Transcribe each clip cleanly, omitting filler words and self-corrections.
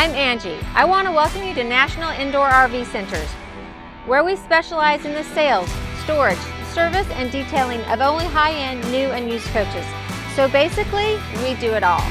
I'm Angie. I want to welcome you to National Indoor RV Centers, where we specialize in the sales, storage, service, and detailing of only high-end new and used coaches. So basically, we do it all.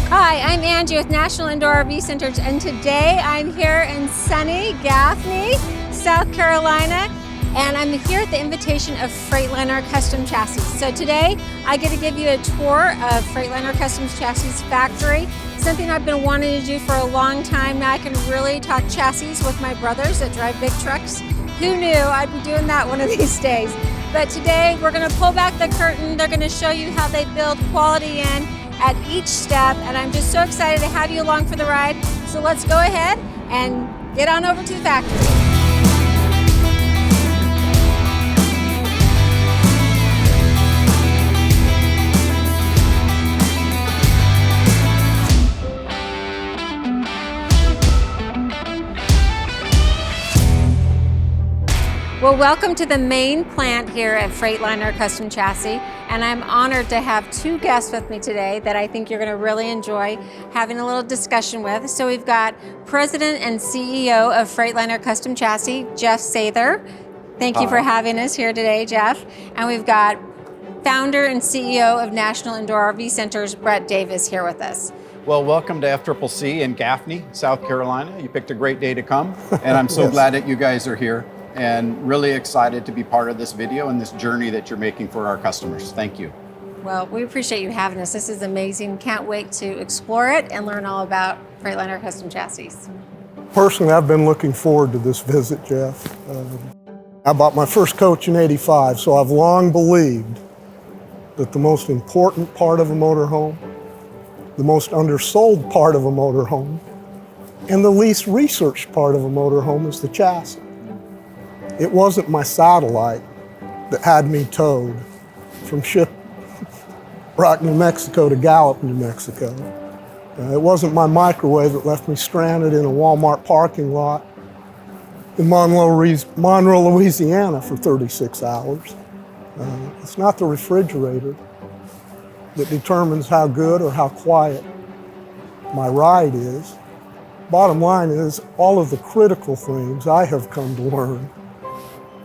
Hi, I'm Angie with National Indoor RV Centers, and today I'm here in sunny Gaffney, South Carolina, and I'm here at the invitation of Freightliner Custom Chassis. So today I get to give you a tour of Freightliner Custom Chassis Factory, something I've been wanting to do for a long time. Now I can really talk chassis with my brothers that drive big trucks. Who knew I'd be doing that one of these days? But today we're going to pull back the curtain. They're going to show you how they build quality in at each step, and I'm just so excited to have you along for the ride. So let's go ahead and get on over to the factory. Well, welcome to the main plant here at Freightliner Custom Chassis, and I'm honored to have two guests with me today that I think you're going to really enjoy having a little discussion with. So we've got President and CEO of Freightliner Custom Chassis, Jeff Sather. Thank you for having us here today, Jeff. And we've got founder and CEO of National Indoor RV Centers, Brett Davis, here with us. Well, welcome to FCCC in Gaffney, South Carolina. You picked a great day to come, and I'm so glad that you guys are here. And really excited to be part of this video and this journey that you're making for our customers. Thank you. Well, we appreciate you having us. This is amazing. Can't wait to explore it and learn all about Freightliner Custom Chassis. Personally, I've been looking forward to this visit, Jeff. I bought my first coach in '85, so I've long believed that the most important part of a motorhome, the most undersold part of a motorhome, and the least researched part of a motorhome is the chassis. It wasn't my satellite that had me towed from Rock, New Mexico to Gallup, New Mexico. It wasn't my microwave that left me stranded in a Walmart parking lot in Monroe, Louisiana for 36 hours. It's not the refrigerator that determines how good or how quiet my ride is. Bottom line is, all of the critical things I have come to learn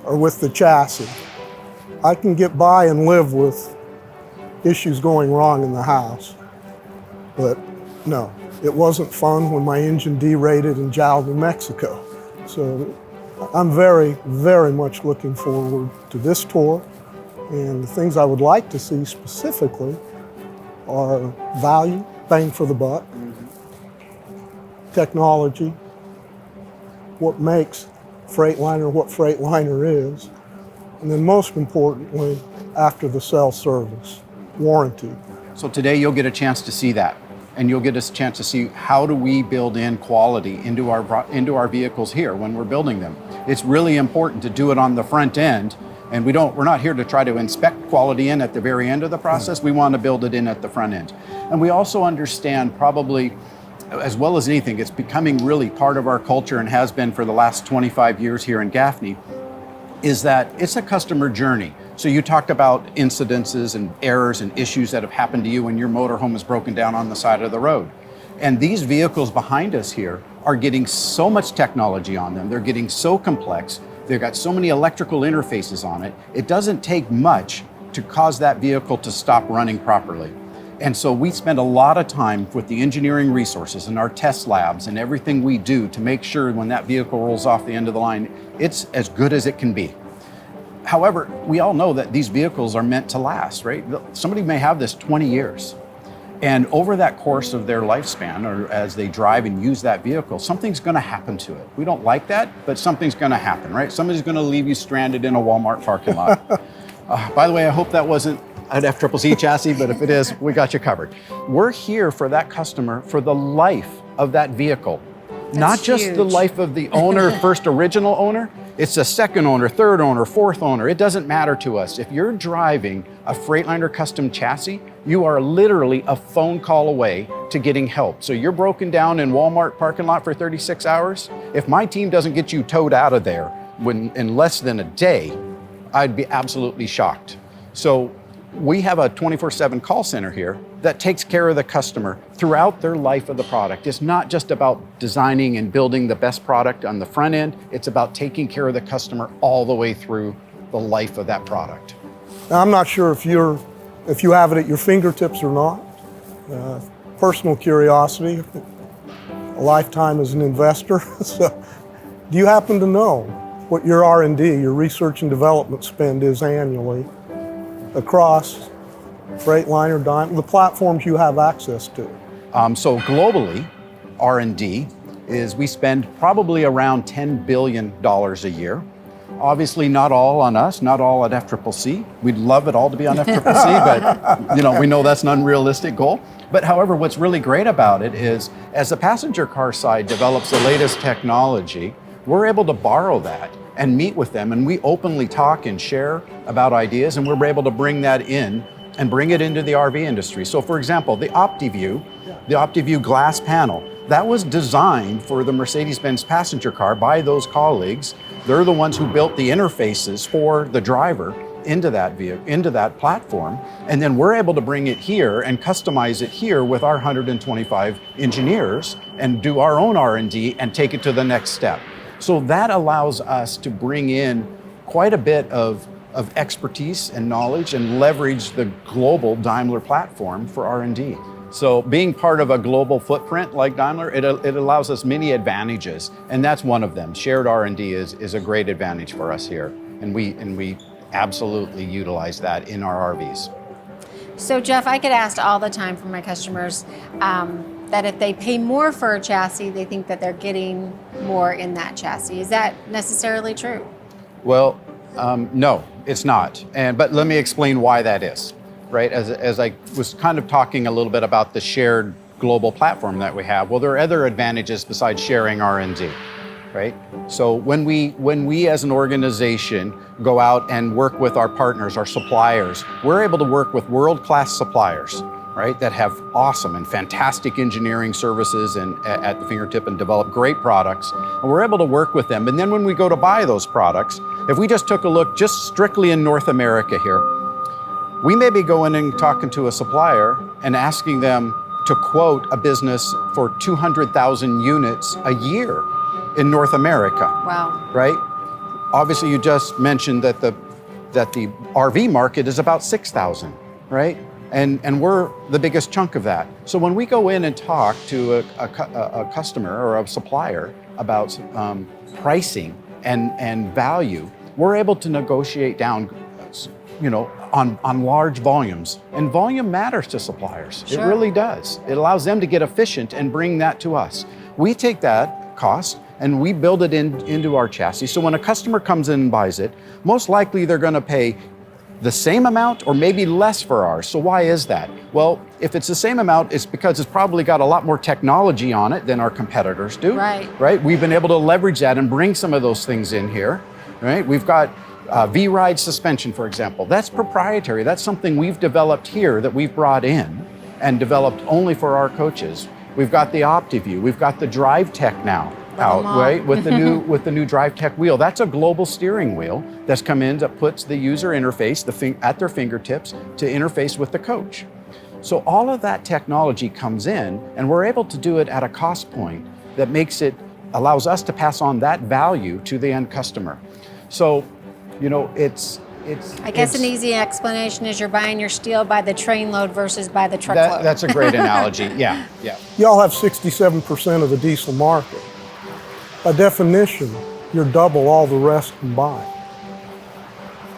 are with the chassis. I can get by and live with issues going wrong in the house, but no, it wasn't fun when my engine derated in Jalapa, New Mexico. So I'm very, very much looking forward to this tour, and the things I would like to see specifically are value, bang for the buck, technology, what makes Freightliner what Freightliner is, and then most importantly, after the sale service, warranty. So today you'll get a chance to see that, and you'll get a chance to see how do we build in quality into our vehicles here when we're building them. It's really important to do it on the front end, and we're not here to try to inspect quality in at the very end of the process. We want to build it in at the front end. And we also understand, probably as well as anything, it's becoming really part of our culture and has been for the last 25 years here in Gaffney, is that it's a customer journey. So you talked about incidences and errors and issues that have happened to you when your motorhome is broken down on the side of the road. And these vehicles behind us here are getting so much technology on them. They're getting so complex. They've got so many electrical interfaces on it. It doesn't take much to cause that vehicle to stop running properly. And so we spend a lot of time with the engineering resources and our test labs and everything we do to make sure when that vehicle rolls off the end of the line, it's as good as it can be. However, we all know that these vehicles are meant to last, right? Somebody may have this 20 years. And over that course of their lifespan, or as they drive and use that vehicle, something's gonna happen to it. We don't like that, but something's gonna happen, right? Somebody's gonna leave you stranded in a Walmart parking lot. By the way, I hope that wasn't an FCCC chassis, but if it is, we got you covered. We're here for that customer for the life of that vehicle. Not just the life of the owner, first original owner. It's a second owner, third owner, fourth owner. It doesn't matter to us. If you're driving a Freightliner Custom Chassis, you are literally a phone call away to getting help. So you're broken down in Walmart parking lot for 36 hours. If my team doesn't get you towed out of there in less than a day, I'd be absolutely shocked. So we have a 24/7 call center here that takes care of the customer throughout their life of the product. It's not just about designing and building the best product on the front end, it's about taking care of the customer all the way through the life of that product. Now, I'm not sure if you have it at your fingertips or not. Personal curiosity, a lifetime as an investor. So, do you happen to know what your R&D, your research and development spend is annually across Freightliner, Dyno, the platforms you have access to? So globally, R&D is we spend probably around $10 billion a year. Obviously not all on us, not all at FCCC. We'd love it all to be on FCCC, but we know that's an unrealistic goal. But however, what's really great about it is as the passenger car side develops the latest technology, we're able to borrow that and meet with them, and we openly talk and share about ideas, and we're able to bring that in and bring it into the RV industry. So for example, the OptiView glass panel, that was designed for the Mercedes-Benz passenger car by those colleagues. They're the ones who built the interfaces for the driver into that vehicle, into that platform, and then we're able to bring it here and customize it here with our 125 engineers and do our own R&D and take it to the next step. So that allows us to bring in quite a bit of expertise and knowledge and leverage the global Daimler platform for R&D. So being part of a global footprint like Daimler, it allows us many advantages, and that's one of them. Shared R&D is a great advantage for us here, and we absolutely utilize that in our RVs. So Jeff, I get asked all the time from my customers that if they pay more for a chassis, they think that they're getting more in that chassis. Is that necessarily true? Well, no, it's not. But let me explain why that is, right? As I was kind of talking a little bit about the shared global platform that we have, well, there are other advantages besides sharing R&D, right? So when we as an organization go out and work with our partners, our suppliers, we're able to work with world-class suppliers, right, that have awesome and fantastic engineering services and at the fingertip and develop great products. And we're able to work with them. And then when we go to buy those products, if we just took a look just strictly in North America here, we may be going and talking to a supplier and asking them to quote a business for 200,000 units a year in North America. Wow. Right? Obviously, you just mentioned that the RV market is about 6,000, right? And we're the biggest chunk of that. So when we go in and talk to a customer or a supplier about pricing and value, we're able to negotiate down, on large volumes. And volume matters to suppliers. Sure. It really does. It allows them to get efficient and bring that to us. We take that cost and we build it into our chassis. So when a customer comes in and buys it, most likely they're going to pay the same amount or maybe less for ours. So why is that? Well, if it's the same amount, it's because it's probably got a lot more technology on it than our competitors do. Right? We've been able to leverage that and bring some of those things in here. Right? We've got V-Ride suspension, for example. That's proprietary. That's something we've developed here that we've brought in and developed only for our coaches. We've got the OptiView. We've got the DriveTech now out, right? With the new DriveTech wheel. That's a global steering wheel that's come in that puts the user interface at their fingertips to interface with the coach. So all of that technology comes in, and we're able to do it at a cost point that allows us to pass on that value to the end customer. So, I guess an easy explanation is you're buying your steel by the train load versus by the truckload. That's a great analogy. Yeah. Y'all have 67% of the diesel market. By definition, you're double all the rest combined.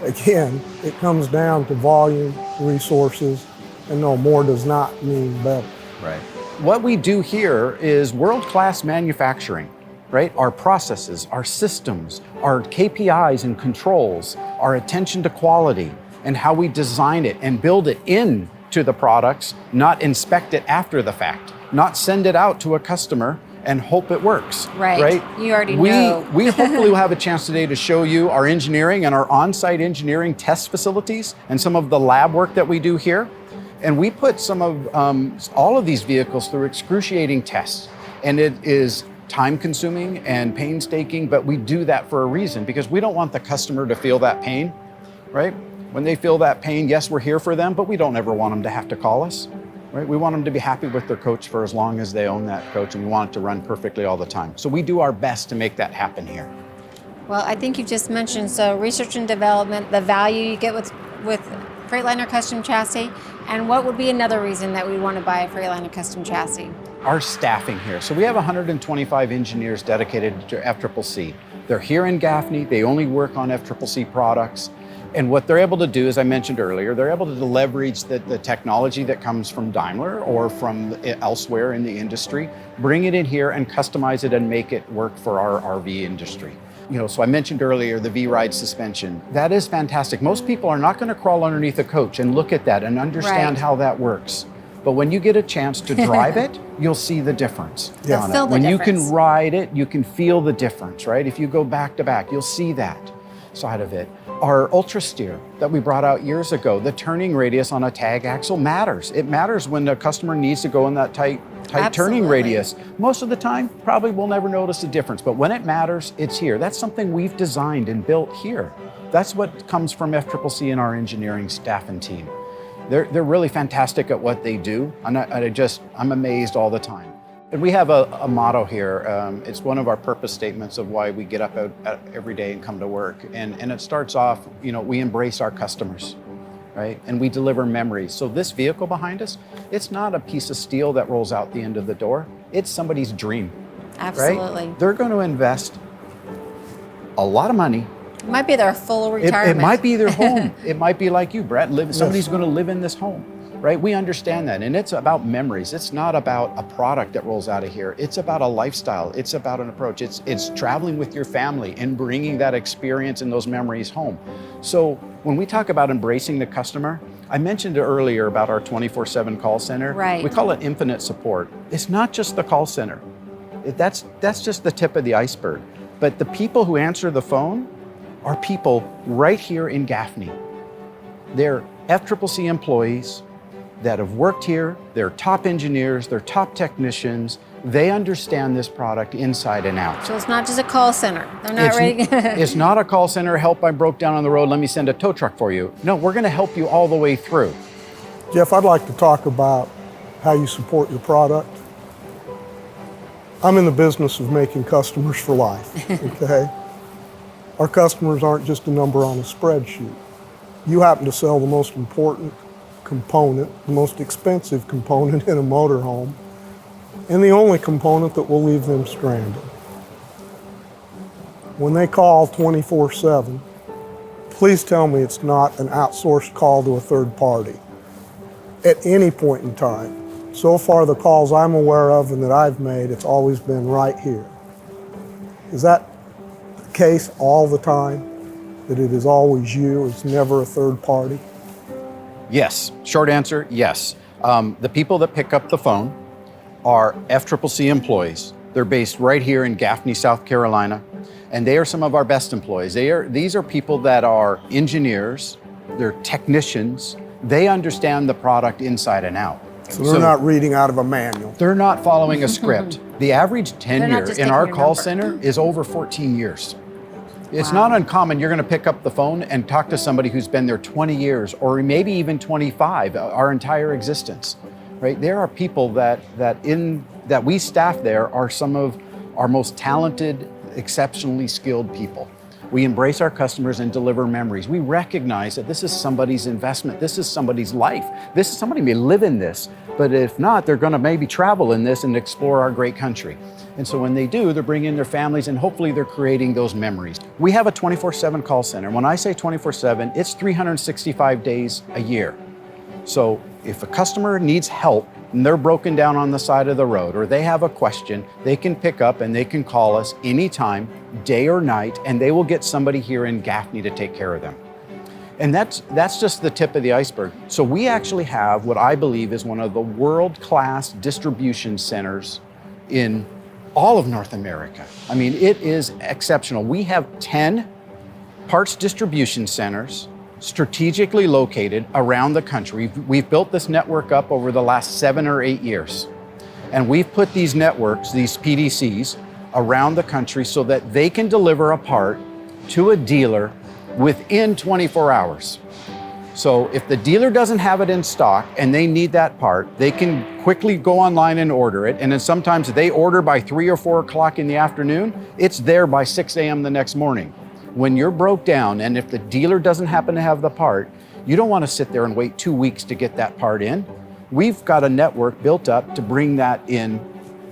Again, it comes down to volume, resources, and no, more does not mean better. Right. What we do here is world-class manufacturing. Right? Our processes, our systems, our KPIs and controls, our attention to quality, and how we design it and build it into the products, not inspect it after the fact, not send it out to a customer and hope it works. Right? You already know. We hopefully will have a chance today to show you our engineering and our on-site engineering test facilities and some of the lab work that we do here. And we put some of all of these vehicles through excruciating tests. And it is time-consuming and painstaking, but we do that for a reason because we don't want the customer to feel that pain, right? When they feel that pain, yes, we're here for them, but we don't ever want them to have to call us. Right? We want them to be happy with their coach for as long as they own that coach, and we want it to run perfectly all the time. So we do our best to make that happen here. Well, I think you've just mentioned, so research and development, the value you get with Freightliner Custom Chassis, and what would be another reason that we want to buy a Freightliner Custom Chassis? Our staffing here. So we have 125 engineers dedicated to FCCC. They're here in Gaffney. They only work on FCCC products. And what they're able to do, as I mentioned earlier, they're able to leverage the technology that comes from Daimler or from elsewhere in the industry, bring it in here and customize it and make it work for our RV industry. So I mentioned earlier the V-Ride suspension. That is fantastic. Most people are not going to crawl underneath a coach and look at that and understand how that works. But when you get a chance to drive it, you'll see the difference. When you can ride it, you can feel the difference, right? If you go back to back, you'll see that side of it. Our Ultrasteer that we brought out years ago, the turning radius on a tag axle matters. It matters when the customer needs to go in that tight turning radius. Most of the time, probably we'll never notice the difference, but when it matters, it's here. That's something we've designed and built here. That's what comes from FCCC and our engineering staff and team. They're really fantastic at what they do, and I'm amazed all the time. And we have a motto here. It's one of our purpose statements of why we get up every day and come to work. And it starts off, we embrace our customers, right? And we deliver memories. So this vehicle behind us, it's not a piece of steel that rolls out the end of the door. It's somebody's dream. Absolutely. Right? They're going to invest a lot of money. It might be their full retirement. It might be their home. It might be like you, Brett. Somebody's going to live in this home. Right? We understand that. And it's about memories. It's not about a product that rolls out of here. It's about a lifestyle. It's about an approach. It's traveling with your family and bringing that experience and those memories home. So when we talk about embracing the customer, I mentioned earlier about our 24/7 call center. Right. We call it infinite support. It's not just the call center. That's just the tip of the iceberg. But the people who answer the phone are people right here in Gaffney. They're FCCC employees that have worked here. They're top engineers, they're top technicians. They understand this product inside and out. So it's not just a call center. They're not ready. It's not a call center, help, I broke down on the road, let me send a tow truck for you. No, we're gonna help you all the way through. Jeff, I'd like to talk about how you support your product. I'm in the business of making customers for life, okay? Our customers aren't just a number on a spreadsheet. You happen to sell the most important component, the most expensive component in a motorhome, and the only component that will leave them stranded. When they call 24/7, please tell me it's not an outsourced call to a third party at any point in time. So far, the calls I'm aware of and that I've made, it's always been right here. Is that the case all the time? That it is always you, it's never a third party? Yes, short answer, yes. The people that pick up the phone are FCCC employees. They're based right here in Gaffney, South Carolina, and they are some of our best employees. These are people that are engineers, they're technicians, they understand the product inside and out. So they're not reading out of a manual. They're not following a script. The average tenure in our call center is over 14 years. It's not uncommon you're going to pick up the phone and talk to somebody who's been there 20 years or maybe even 25, our entire existence, right? There are people that we staff there are some of our most talented, exceptionally skilled people. We embrace our customers and deliver memories. We recognize that this is somebody's investment. This is somebody's life. Somebody may live in this, but if not, they're going to maybe travel in this and explore our great country. And so when they do, they're bringing their families and hopefully they're creating those memories. We have a 24/7 call center. When I say 24/7, it's 365 days a year. So if a customer needs help and they're broken down on the side of the road or they have a question, they can pick up and they can call us anytime, day or night, and they will get somebody here in Gaffney to take care of them. And that's just the tip of the iceberg. So we actually have what I believe is one of the world-class distribution centers in all of North America. I mean, it is exceptional. We have 10 parts distribution centers strategically located around the country. We've built this network up over the last 7 or 8 years. And we've put these networks, these PDCs, around the country so that they can deliver a part to a dealer within 24 hours. So if the dealer doesn't have it in stock and they need that part, they can quickly go online and order it. And then sometimes they order by 3 or 4 o'clock in the afternoon, it's there by 6 a.m. the next morning. When you're broke down and if the dealer doesn't happen to have the part, you don't want to sit there and wait 2 weeks to get that part in. We've got a network built up to bring that in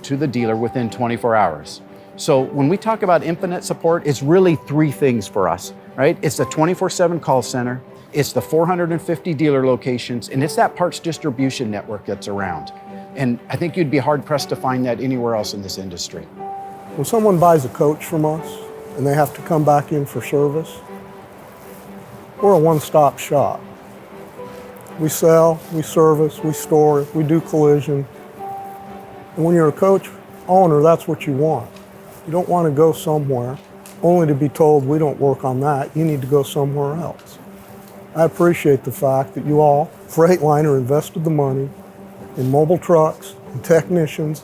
to the dealer within 24 hours. So when we talk about infinite support, it's really 3 things for us, right? It's the 24/7 call center, it's the 450 dealer locations, and it's that parts distribution network that's around. And I think you'd be hard pressed to find that anywhere else in this industry. When someone buys a coach from us and they have to come back in for service, we're a one-stop shop. We sell, we service, we store, we do collision. And when you're a coach owner, that's what you want. You don't want to go somewhere only to be told we don't work on that, you need to go somewhere else. I appreciate the fact that you all, Freightliner, invested the money in mobile trucks and technicians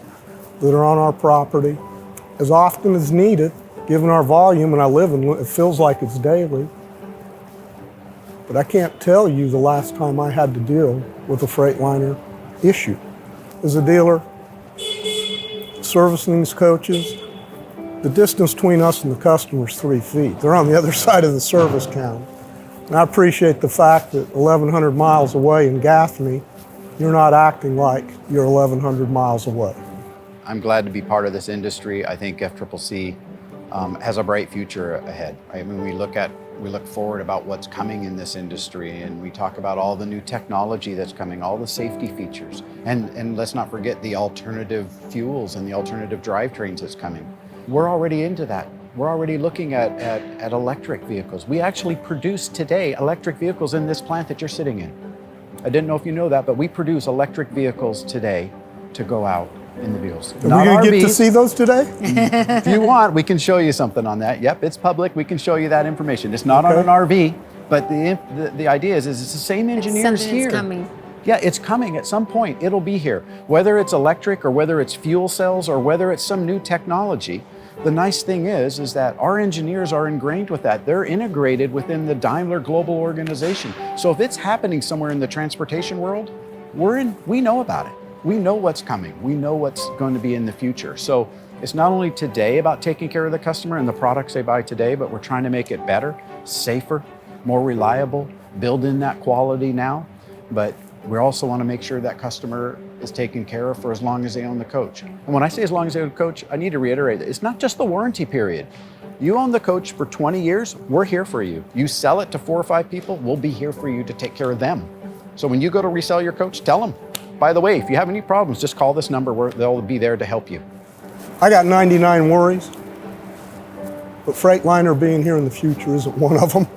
that are on our property as often as needed, given our volume, and I live in it feels like it's daily. But I can't tell you the last time I had to deal with a Freightliner issue. As a dealer, servicing these coaches, the distance between us and the customer is 3 feet. They're on the other side of the service counter. And I appreciate the fact that 1,100 miles away in Gaffney, you're not acting like you're 1,100 miles away. I'm glad to be part of this industry. I think FCCC has a bright future ahead. I mean, we look forward about what's coming in this industry, and we talk about all the new technology that's coming, all the safety features, and let's not forget the alternative fuels and the alternative drivetrains that's coming. We're already into that. We're already looking at electric vehicles. We actually produce today electric vehicles in this plant that you're sitting in. I didn't know if you know that, but we produce electric vehicles today to go out in the vehicles. Are we going to get to see those today? If you want, we can show you something on that. Yep, it's public. We can show you that information. It's not on an RV, but the idea is it's the same engineers here. It's coming. Yeah, it's coming at some point. It'll be here. Whether it's electric or whether it's fuel cells or whether it's some new technology, the nice thing is that our engineers are ingrained with that. They're integrated within the Daimler global organization. So if it's happening somewhere in the transportation world, we know about it. We know what's coming. We know what's going to be in the future. So it's not only today about taking care of the customer and the products they buy today, but we're trying to make it better, safer, more reliable, build in that quality now. But we also want to make sure that customer is taken care of for as long as they own the coach. And when I say as long as they own the coach, I need to reiterate that it's not just the warranty period. You own the coach for 20 years, we're here for you. You sell it to 4 or 5 people, we'll be here for you to take care of them. So when you go to resell your coach, tell them, by the way, if you have any problems, just call this number, they'll be there to help you. I got 99 worries, but Freightliner being here in the future isn't one of them.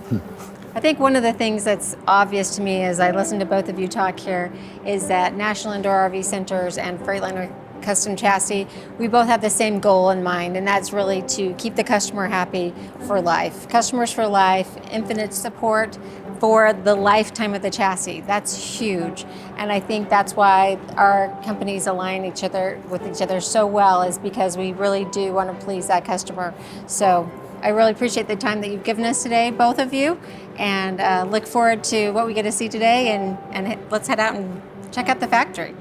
I think one of the things that's obvious to me as I listen to both of you talk here is that National Indoor RV Centers and Freightliner Custom Chassis, we both have the same goal in mind, and that's really to keep the customer happy for life. Customers for life, infinite support for the lifetime of the chassis. That's huge. And I think that's why our companies align with each other so well, is because we really do want to please that customer. So I really appreciate the time that you've given us today, both of you, and look forward to what we get to see today, and let's head out and check out the factory.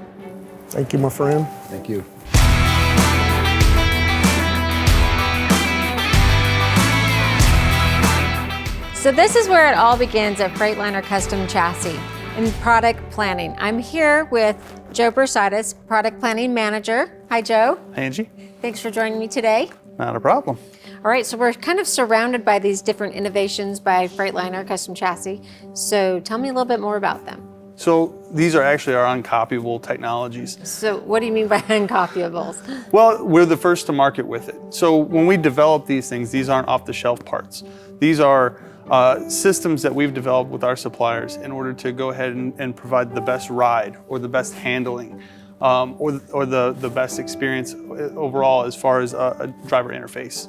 Thank you, my friend. Thank you. So this is where it all begins at Freightliner Custom Chassis in product planning. I'm here with Joe Bursidis, Product Planning Manager. Hi, Joe. Hi, Angie. Thanks for joining me today. Not a problem. All right, so we're kind of surrounded by these different innovations by Freightliner Custom Chassis. So tell me a little bit more about them. So these are actually our uncopyable technologies. So what do you mean by uncopyables? Well, we're the first to market with it. So when we develop these things, these aren't off-the-shelf parts. These are systems that we've developed with our suppliers in order to go ahead and provide the best ride or the best handling or the best experience overall as far as a driver interface.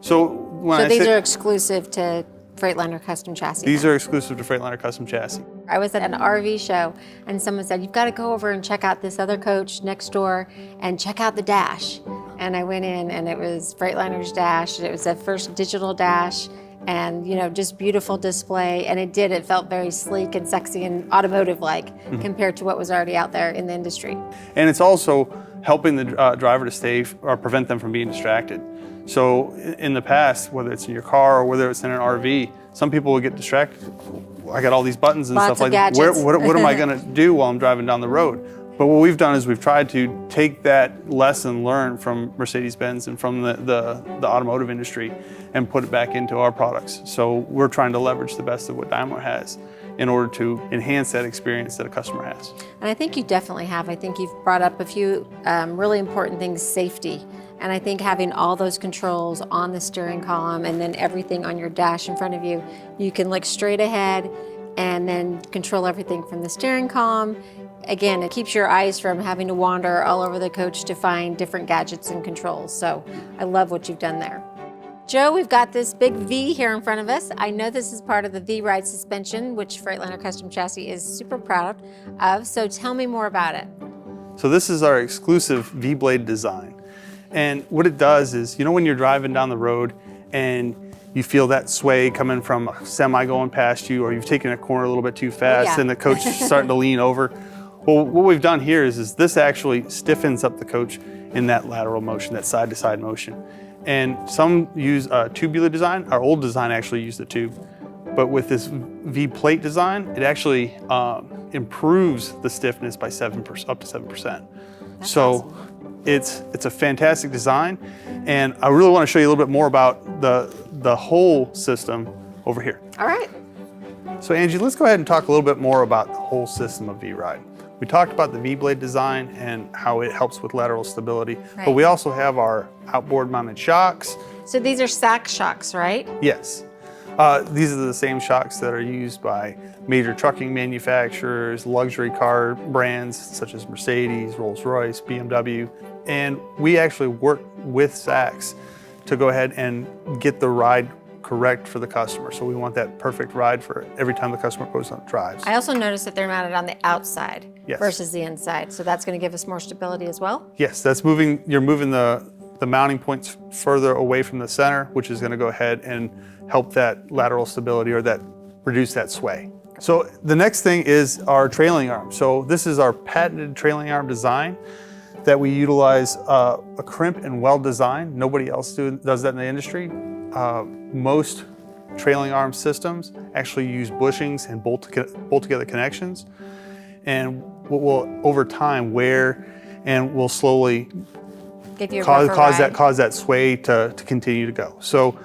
So these are exclusive to Freightliner Custom Chassis? These are exclusive to Freightliner Custom Chassis. I was at an RV show and someone said, you've got to go over and check out this other coach next door and check out the dash. And I went in and it was Freightliner's dash. It was the first digital dash. and just beautiful display. And it felt very sleek and sexy and automotive-like compared to what was already out there in the industry. And it's also helping the driver to stay or prevent them from being distracted. So in the past, whether it's in your car or whether it's in an RV, some people will get distracted. I got all these buttons and Lots stuff of like that. gadgets. What am I going to do while I'm driving down the road? But what we've done is we've tried to take that lesson learned from Mercedes-Benz and from the automotive industry and put it back into our products. So we're trying to leverage the best of what Daimler has in order to enhance that experience that a customer has. And I think you definitely have. I think you've brought up a few really important things, safety. And I think having all those controls on the steering column and then everything on your dash in front of you, you can look straight ahead and then control everything from the steering column. Again, it keeps your eyes from having to wander all over the coach to find different gadgets and controls. So I love what you've done there. Joe, we've got this big V here in front of us. I know this is part of the V-Ride suspension, which Freightliner Custom Chassis is super proud of. So tell me more about it. So this is our exclusive V-blade design. And what it does is, when you're driving down the road and you feel that sway coming from a semi going past you, or you've taken a corner a little bit too fast and the coach is starting to lean over. Well, what we've done here is this actually stiffens up the coach in that lateral motion, that side-to-side motion. And some use a tubular design. Our old design actually used a tube. But with this V-plate design, it actually improves the stiffness by up to 7%. That's so awesome. It's a fantastic design. And I really want to show you a little bit more about the whole system over here. All right. So Angie, let's go ahead and talk a little bit more about the whole system of V-Ride. We talked about the V-blade design and how it helps with lateral stability, but we also have our outboard mounted shocks. So these are sack shocks, right? Yes. These are the same shocks that are used by major trucking manufacturers, luxury car brands such as Mercedes, Rolls-Royce, BMW. And we actually work with sacks to go ahead and get the ride correct for the customer. So we want that perfect ride for every time the customer goes on drives. I also noticed that they're mounted on the outside versus the inside. So that's going to give us more stability as well? Yes, you're moving the mounting points further away from the center, which is going to go ahead and help that lateral stability or reduce that sway. So the next thing is our trailing arm. So this is our patented trailing arm design that we utilize a crimp and weld design. Nobody else does that in the industry. Most trailing arm systems actually use bushings and bolt together connections, and what will over time wear and will slowly cause that sway to continue to go. So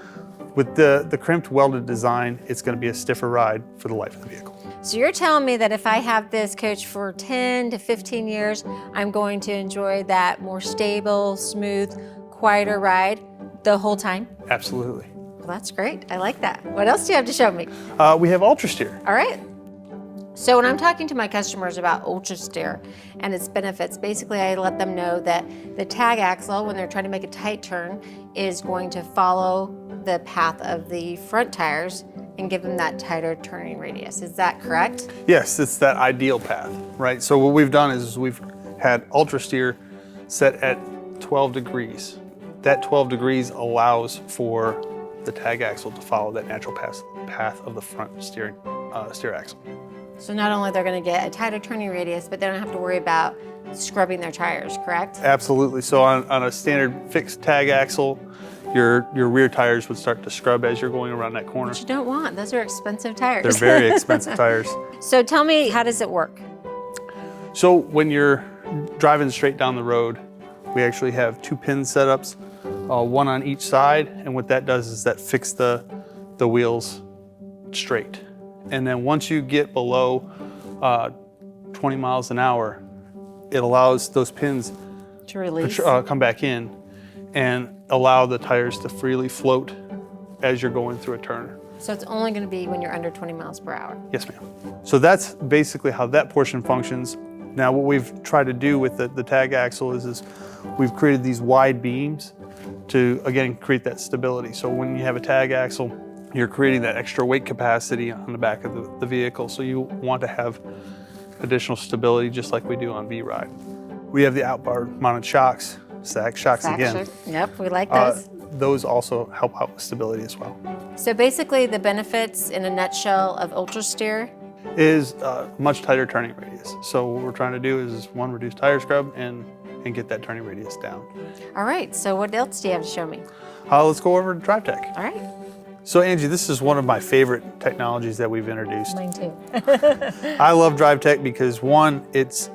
with the crimped welded design, it's going to be a stiffer ride for the life of the vehicle. So you're telling me that if I have this coach for 10 to 15 years, I'm going to enjoy that more stable, smooth, quieter ride the whole time? Absolutely. Well, that's great. I like that. What else do you have to show me? We have Ultrasteer. All right. So when I'm talking to my customers about Ultrasteer and its benefits, basically I let them know that the tag axle, when they're trying to make a tight turn, is going to follow the path of the front tires and give them that tighter turning radius. Is that correct? Yes, it's that ideal path, right? So what we've done is we've had Ultrasteer set at 12 degrees. That 12 degrees allows for the tag axle to follow that natural path of the front steer axle. So not only they're going to get a tighter turning radius, but they don't have to worry about scrubbing their tires, correct? Absolutely. So on a standard fixed tag axle, your rear tires would start to scrub as you're going around that corner. Which you don't want. Those are expensive tires. They're very expensive tires. So tell me, how does it work? So when you're driving straight down the road, we actually have 2 pin setups, one on each side, and what that does is that fix the wheels straight. And then once you get below 20 miles an hour, it allows those pins To release. come back in and allow the tires to freely float as you're going through a turn. So it's only going to be when you're under 20 miles per hour. Yes, ma'am. So that's basically how that portion functions. Now what we've tried to do with the tag axle is we've created these wide beams to, again, create that stability. So when you have a tag axle, you're creating that extra weight capacity on the back of the vehicle. So you want to have additional stability just like we do on V-Ride. We have the outboard mounted shocks, sack shocks again. Yep, we like those. Those also help out with stability as well. So basically the benefits in a nutshell of Ultrasteer. Is a much tighter turning radius. So what we're trying to do is one, reduce tire scrub and get that turning radius down. All right, so what else do you have to show me? Let's go over to DriveTech. All right. So Angie, this is one of my favorite technologies that we've introduced. Mine too. I love DriveTech because one, it's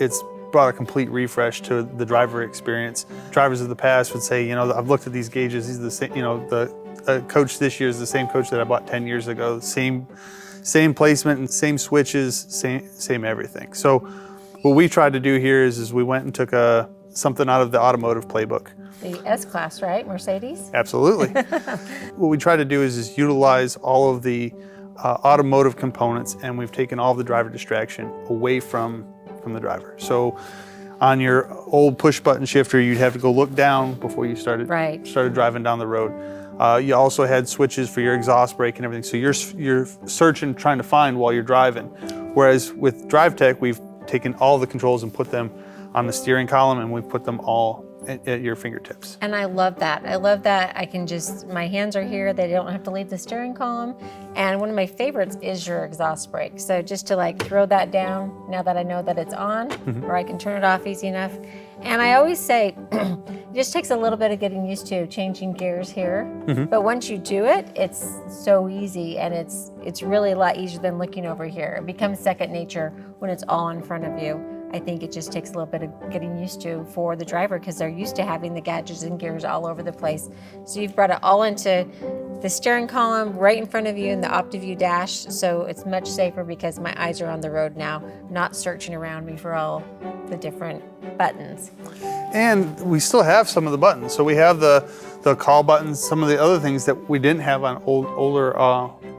brought a complete refresh to the driver experience. Drivers of the past would say, I've looked at these gauges, these are the same, the coach this year is the same coach that I bought 10 years ago, same placement and same switches, same everything. So what we tried to do here is we went and took something out of the automotive playbook. The S-Class, right? Mercedes? Absolutely. What we try to do is utilize all of the automotive components, and we've taken all of the driver distraction away from the driver. So on your old push button shifter, you'd have to go look down before you started driving down the road. You also had switches for your exhaust brake and everything. So you're searching, trying to find while you're driving. Whereas with DriveTech, we've taken all the controls and put them on the steering column, and we've put them all at your fingertips. And I love that. I love that I can my hands are here, they don't have to leave the steering column. And one of my favorites is your exhaust brake. So just to throw that down now that I know that it's on, or I can turn it off easy enough. And I always say, it just takes a little bit of getting used to changing gears here. But once you do it, it's so easy, and it's really a lot easier than looking over here. It becomes second nature when it's all in front of you. I think it just takes a little bit of getting used to for the driver because they're used to having the gadgets and gears all over the place. So you've brought it all into the steering column right in front of you in the OptiView dash. So it's much safer because my eyes are on the road now, not searching around me for all the different buttons. And we still have some of the buttons. So we have the call buttons, some of the other things that we didn't have on older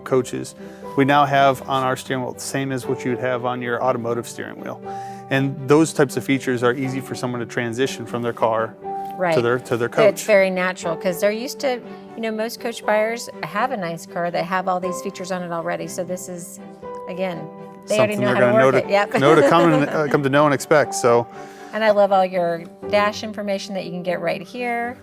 coaches. We now have on our steering wheel, the same as what you would have on your automotive steering wheel. And those types of features are easy for someone to transition from their car to their coach. It's very natural because they're used to, most coach buyers have a nice car that have all these features on it already. So this is, again, they already know how to work it. Yep. Know to come to know and expect. So. And I love all your dash information that you can get right here.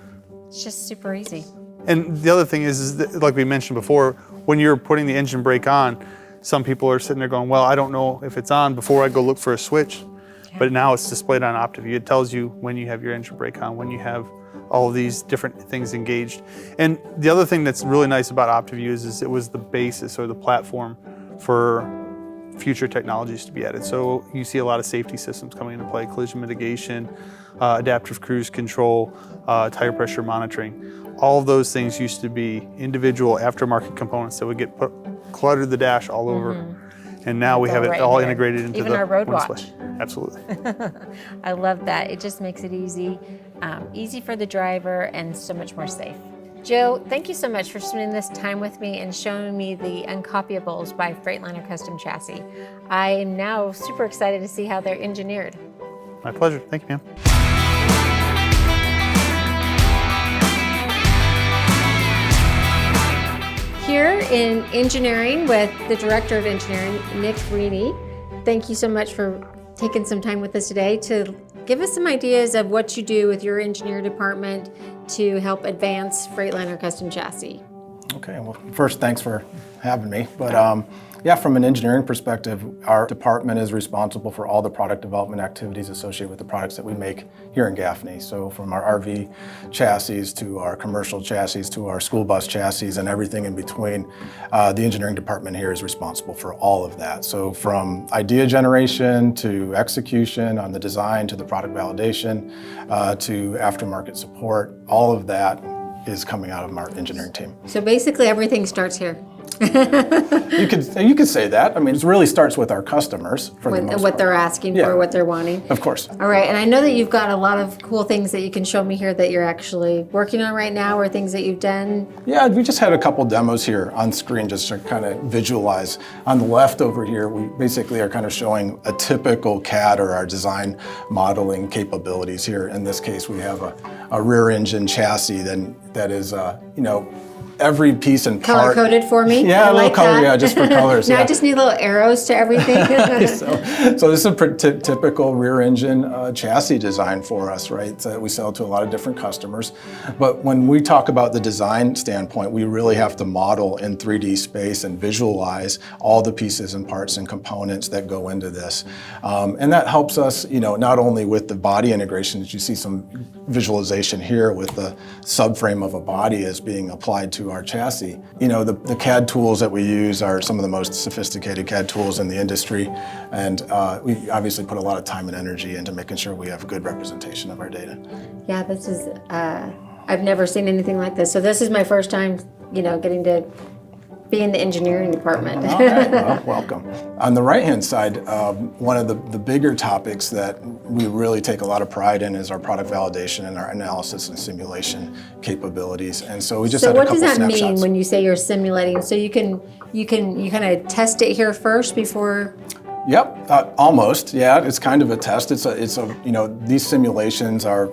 It's just super easy. And the other thing is that, like we mentioned before, when you're putting the engine brake on, some people are sitting there going, well, I don't know if it's on before I go look for a switch. But now it's displayed on OptiView. It tells you when you have your engine brake on, when you have all of these different things engaged. And the other thing that's really nice about OptiView is it was the basis or the platform for future technologies to be added. So you see a lot of safety systems coming into play, collision mitigation, adaptive cruise control, tire pressure monitoring. All of those things used to be individual aftermarket components that would get cluttered the dash all over. And now we have it all integrated into even our road watch. Absolutely. I love that. It just makes it easy, easy for the driver and so much more safe. Joe, thank you so much for spending this time with me and showing me the uncopyables by Freightliner Custom Chassis. I am now super excited to see how they're engineered. My pleasure. Thank you, ma'am. Here in engineering with the Director of Engineering, Nick Reaney. Thank you so much for taking some time with us today to give us some ideas of what you do with your engineer department to help advance Freightliner Custom Chassis. Okay, well, first, thanks for having me. But yeah, from an engineering perspective, our department is responsible for all the product development activities associated with the products that we make here in Gaffney. So from our RV chassis to our commercial chassis to our school bus chassis and everything in between, the engineering department here is responsible for all of that. So from idea generation to execution on the design to the product validation to aftermarket support, all of that is coming out of our engineering team. So basically everything starts here. You could say that. I mean, it really starts with our customers for the most part. What they're asking for, what they're wanting. Of course. All right, and I know that you've got a lot of cool things that you can show me here that you're actually working on right now, or things that you've done. Yeah, we just had a couple demos here on screen just to kind of visualize. On the left over here, we basically are kind of showing a typical CAD or our design modeling capabilities here. In this case, we have a rear engine chassis that is, every piece and part. Color coded for me. Yeah, I a little like color, that. yeah, just for colors. Now yeah. I just need little arrows to everything. So this is a typical rear engine chassis design for us, right? So we sell to a lot of different customers. But when we talk about the design standpoint, we really have to model in 3D space and visualize all the pieces and parts and components that go into this. And that helps us, not only with the body integration, as you see some visualization here with the subframe of a body as being applied to our chassis. The CAD tools that we use are some of the most sophisticated CAD tools in the industry, and we obviously put a lot of time and energy into making sure we have good representation of our data. Yeah, this is, I've never seen anything like this. So this is my first time, getting to be in the engineering department. All right, well, welcome. On the right-hand side, one of the bigger topics that we really take a lot of pride in is our product validation and our analysis and simulation capabilities. And so we just So had a what couple does that mean snapshots. when you say you're simulating? So you kind of test it here first before? Yep, almost. Yeah, it's kind of a test. It's a these simulations are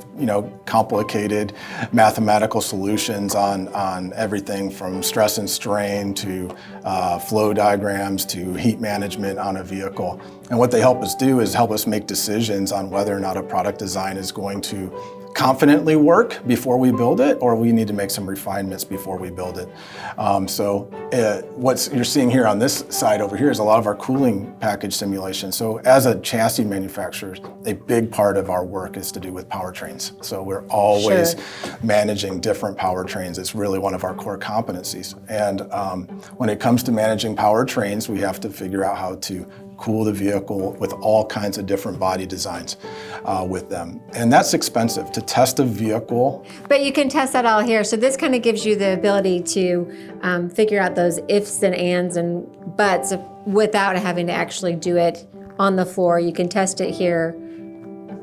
complicated mathematical solutions on everything from stress and strain to flow diagrams to heat management on a vehicle. And what they help us do is help us make decisions on whether or not a product design is going to confidently work before we build it, or we need to make some refinements before we build it. What you're seeing here on this side over here is a lot of our cooling package simulation. So as a chassis manufacturer, a big part of our work is to do with powertrains. So we're always managing different powertrains. It's really one of our core competencies. And when it comes to managing powertrains, we have to figure out how to cool the vehicle with all kinds of different body designs with them. And that's expensive to test a vehicle. But you can test that all here. So this kind of gives you the ability to figure out those ifs and ands and buts without having to actually do it on the floor. You can test it here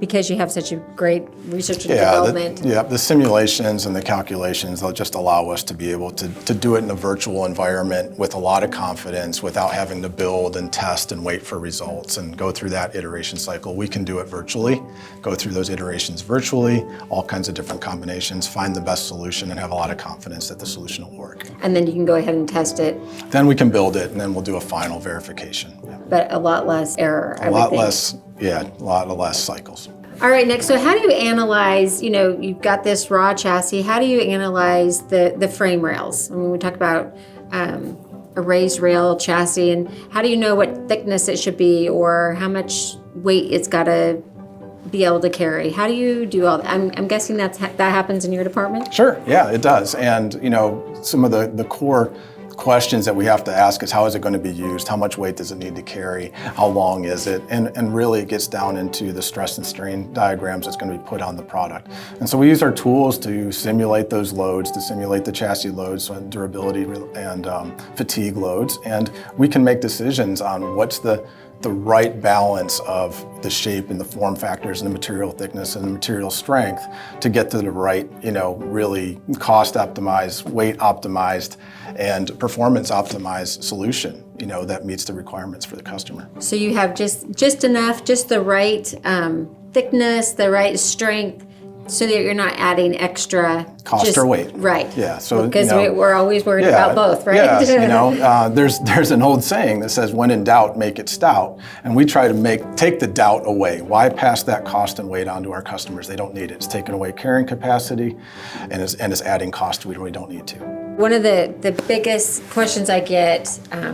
because you have such a great research and development. The simulations and the calculations, they'll just allow us to be able to do it in a virtual environment with a lot of confidence without having to build and test and wait for results and go through that iteration cycle. We can do it virtually, go through those iterations virtually, all kinds of different combinations, find the best solution and have a lot of confidence that the solution will work. And then you can go ahead and test it. Then we can build it and then we'll do a final verification. But a lot less error, I would lot think. less, a lot less cycles. All right, Nick, so how do you analyze, you've got this raw chassis, how do you analyze the frame rails? I mean, we talk about a raised rail chassis, and how do you know what thickness it should be or how much weight it's got to be able to carry? How do you do all that? I'm guessing that happens in your department? Sure, yeah, it does. And, some of the core questions that we have to ask is how is it going to be used? How much weight does it need to carry? How long is it? And really it gets down into the stress and strain diagrams that's going to be put on the product. And so we use our tools to simulate those loads, to simulate the chassis loads and durability and fatigue loads. And we can make decisions on what's the right balance of the shape and the form factors and the material thickness and the material strength to get to the right, really cost optimized, weight optimized, and performance optimized solution, that meets the requirements for the customer. So you have just enough, just the right thickness, the right strength, so that you're not adding extra cost or weight. Right. Yeah. So because we're always worried about both, right? Yes, there's an old saying that says, "When in doubt, make it stout," and we try to take the doubt away. Why pass that cost and weight on to our customers? They don't need it. It's taking away carrying capacity, and it's adding cost we really don't need to. One of the biggest questions I get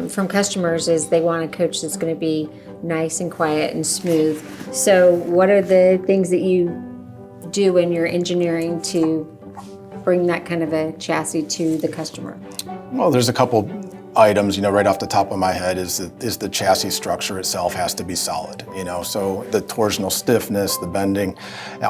from customers is they want a coach that's going to be nice and quiet and smooth. So what are the things that you do in your engineering to bring that kind of a chassis to the customer? Well, there's a couple items, right off the top of my head is the chassis structure itself has to be solid, so the torsional stiffness, the bending,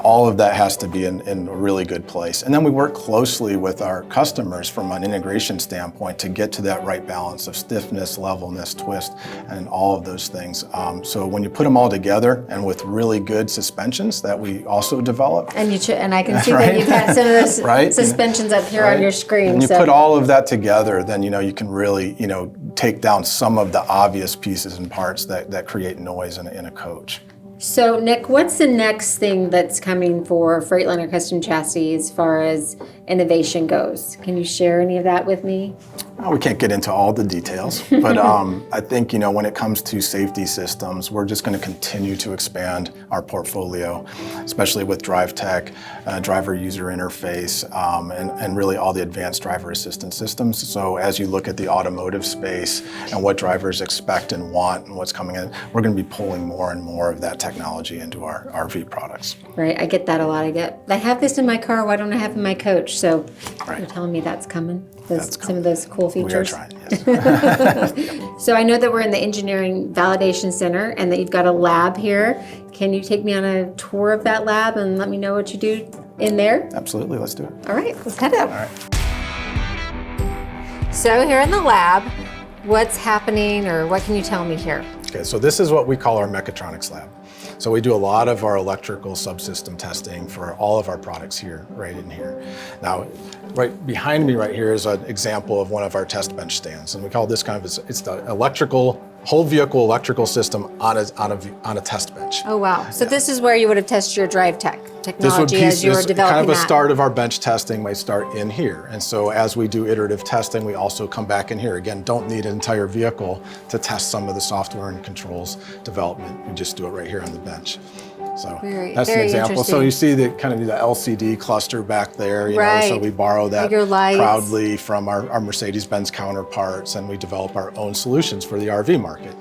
all of that has to be in a really good place. And then we work closely with our customers from an integration standpoint to get to that right balance of stiffness, levelness, twist, and all of those things. So when you put them all together and with really good suspensions that we also develop. And I can see that you've had some of those right? suspensions up here on your screen. When you put all of that together, then you can really take down some of the obvious pieces and parts that create noise in a coach. So Nick, what's the next thing that's coming for Freightliner Custom Chassis as far as innovation goes? Can you share any of that with me? Well, we can't get into all the details, but I think, when it comes to safety systems, we're just going to continue to expand our portfolio, especially with DriveTech, driver user interface, and really all the advanced driver assistance systems. So as you look at the automotive space and what drivers expect and want and what's coming in, we're going to be pulling more and more of that technology into our RV products. Right, I get that a lot. I have this in my car, why don't I have it in my coach? So Right. you're telling me that's coming? That's coming. Some of those cool We are features? trying, yes. So I know that we're in the Engineering Validation Center and that you've got a lab here. Can you take me on a tour of that lab and let me know what you do in there? Absolutely, let's do it. All right, let's head up. All right. So here in the lab, what's happening or what can you tell me here? Okay, so this is what we call our mechatronics lab. So we do a lot of our electrical subsystem testing for all of our products here, right in here. Now, right behind me right here is an example of one of our test bench stands. And we call this it's the whole vehicle electrical system on a test bench. Oh, wow. So this is where you would have tested your DriveTech This would technology be as you were developing kind of a that. start of our bench testing might start in here. And so as we do iterative testing, we also come back in here. Again, don't need an entire vehicle to test some of the software and controls development. We just do it right here on the bench. So that's an very example. So interesting. you see the kind of the LCD cluster back there, you know, so Right. we borrow that Bigger lights. proudly from our Mercedes-Benz counterparts, and we develop our own solutions for the RV market.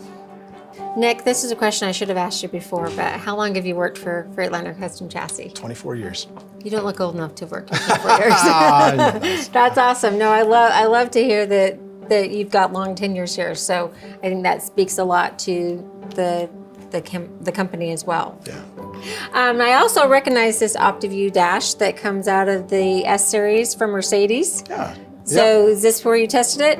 Nick, this is a question I should have asked you before, but how long have you worked for Freightliner Custom Chassis? 24 years. You don't look old enough to have worked here 24 years. That's awesome. No, I love to hear that you've got long tenures here. So I think that speaks a lot to the company as well. Yeah. I also recognize this OptiView dash that comes out of the S series from Mercedes. Yeah. So is this where you tested it?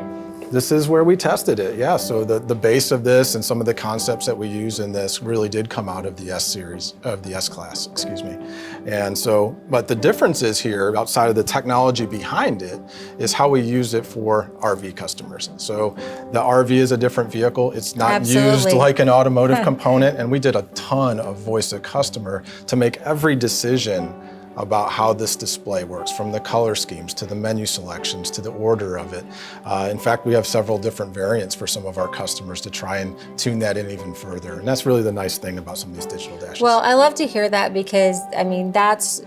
This is where we tested it, yeah. So the base of this and some of the concepts that we use in this really did come out of the S series, of the S class, excuse me. And so, but the difference is here, outside of the technology behind it, is how we use it for RV customers. So the RV is a different vehicle. It's not Absolutely. used like an automotive component, and we did a ton of voice of customer to make every decision about how this display works, from the color schemes to the menu selections to the order of it. In fact, we have several different variants for some of our customers to try and tune that in even further. And that's really the nice thing about some of these digital dashes. Well, I love to hear that because, I mean, that's,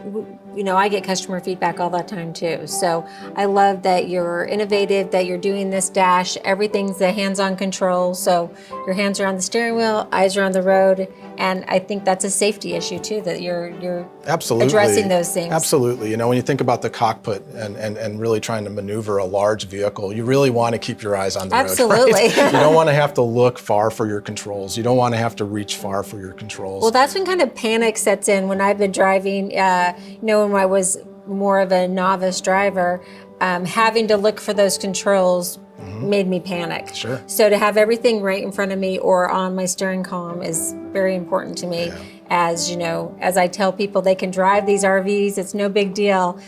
I get customer feedback all the time too. So I love that you're innovative, that you're doing this dash. Everything's a hands-on control. So your hands are on the steering wheel, eyes are on the road. And I think that's a safety issue too, that you're Absolutely. addressing those things. Absolutely. When you think about the cockpit and really trying to maneuver a large vehicle, you really want to keep your eyes on the Absolutely. road. Right? You don't want to have to look far for your controls. You don't want to have to reach far for your controls. Well, that's when kind of panic sets in when I've been driving, when I was more of a novice driver, having to look for those controls made me panic. Sure. So to have everything right in front of me or on my steering column is very important to me. Yeah. As I tell people they can drive these RVs, it's no big deal.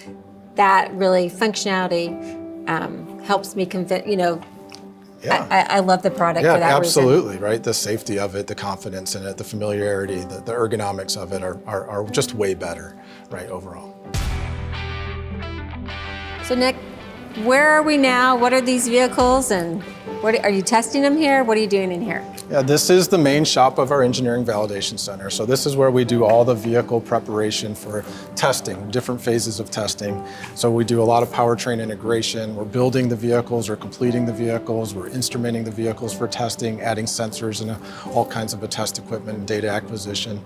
That really functionality helps me convince, Yeah. I love the product Yeah, for that reason. absolutely, right? The safety of it, the confidence in it, the familiarity, the ergonomics of it are just way better, right, overall. So Nick, where are we now? What are these vehicles and are you testing them here? What are you doing in here? Yeah, this is the main shop of our Engineering Validation Center. So this is where we do all the vehicle preparation for testing, different phases of testing. So we do a lot of powertrain integration. We're building the vehicles, we're completing the vehicles, we're instrumenting the vehicles for testing, adding sensors and all kinds of test equipment and data acquisition.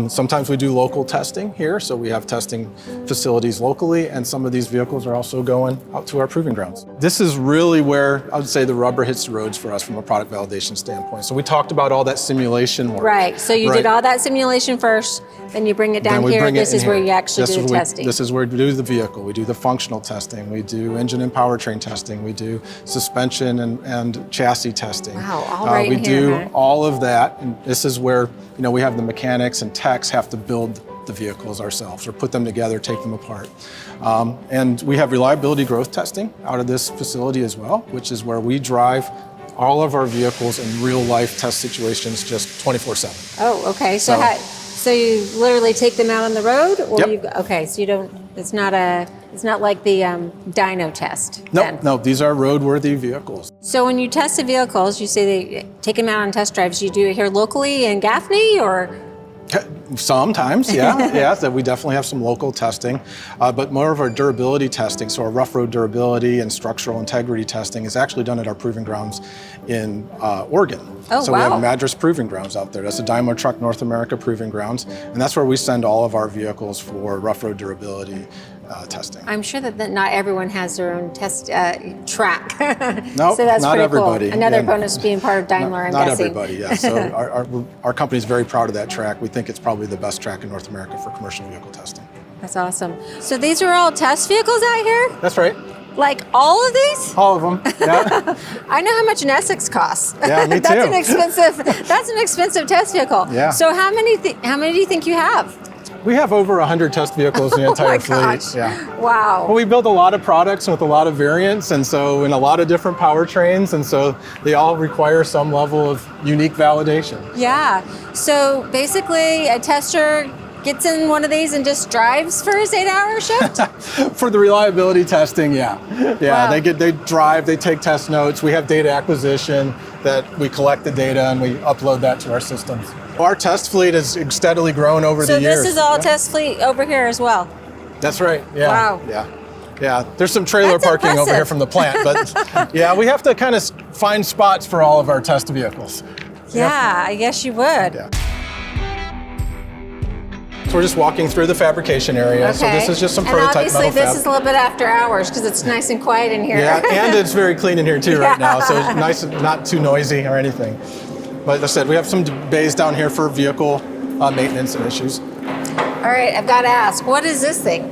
Sometimes we do local testing here. So we have testing facilities locally, and some of these vehicles are also going out to our proving grounds. This is really where I would say the rubber hits the roads for us from a product validation standpoint. So we talked about all that simulation work. Right, so you did all that simulation first, then you bring it down here. This is where you actually do the testing. This is where we do the vehicle. We do the functional testing. We do engine and powertrain testing. We do suspension and chassis testing. Wow, all right we in here, do huh? all of that, and this is where we have the mechanics and techs have to build the vehicles ourselves or put them together, take them apart. And we have reliability growth testing out of this facility as well, which is where we drive all of our vehicles in real life test situations just 24/7. Oh, okay. So So- so you literally take them out on the road, or Yep. okay? So you don't. It's not like the dyno test. then. No, these are roadworthy vehicles. So when you test the vehicles, you say they take them out on test drives. You do it here locally in Gaffney, or Sometimes, yeah, that we definitely have some local testing, but more of our durability testing, so our rough road durability and structural integrity testing is actually done at our proving grounds in Oregon. Oh, so we wow. have Madras Proving Grounds out there. That's the Daimler Truck North America Proving Grounds, and that's where we send all of our vehicles for rough road durability testing. I'm sure that not everyone has their own test track. Nope, so that's not pretty everybody. cool. Another Yeah. bonus being part of Daimler, I'm Not guessing. everybody, yeah. So our company is very proud of that track. We think it's probably the best track in North America for commercial vehicle testing. That's awesome. So these are all test vehicles out here? That's right. Like all of these? All of them, yeah. I know how much an Essex costs. Yeah, me That's too. That's an expensive test vehicle. Yeah. So how many do you think you have? We have over 100 test vehicles in the entire Oh my fleet. gosh. Yeah. Wow. Well, we build a lot of products with a lot of variants, and so in a lot of different powertrains, and so they all require some level of unique validation. Yeah. So basically, a tester gets in one of these and just drives for his 8-hour shift? For the reliability testing, yeah. Wow. They drive, they take test notes. We have data acquisition that we collect the data and we upload that to our systems. Our test fleet has steadily grown over So the years. this is all Yeah. test fleet over here as well. That's right. Yeah. Wow. Yeah. There's some trailer That's parking over impressive. here from the plant, but yeah, we have to kind of find spots for all of our test vehicles. Yeah, I guess you would. Yeah. So we're just walking through the fabrication area. So this is just some prototype and obviously metal fab. this is a little bit after hours because it's nice and quiet in here. Yeah, and it's very clean in here too right Yeah. now, so it's nice and not too noisy or anything. But as I said, we have some bays down here for vehicle maintenance and issues. All right, I've got to ask, what is this thing?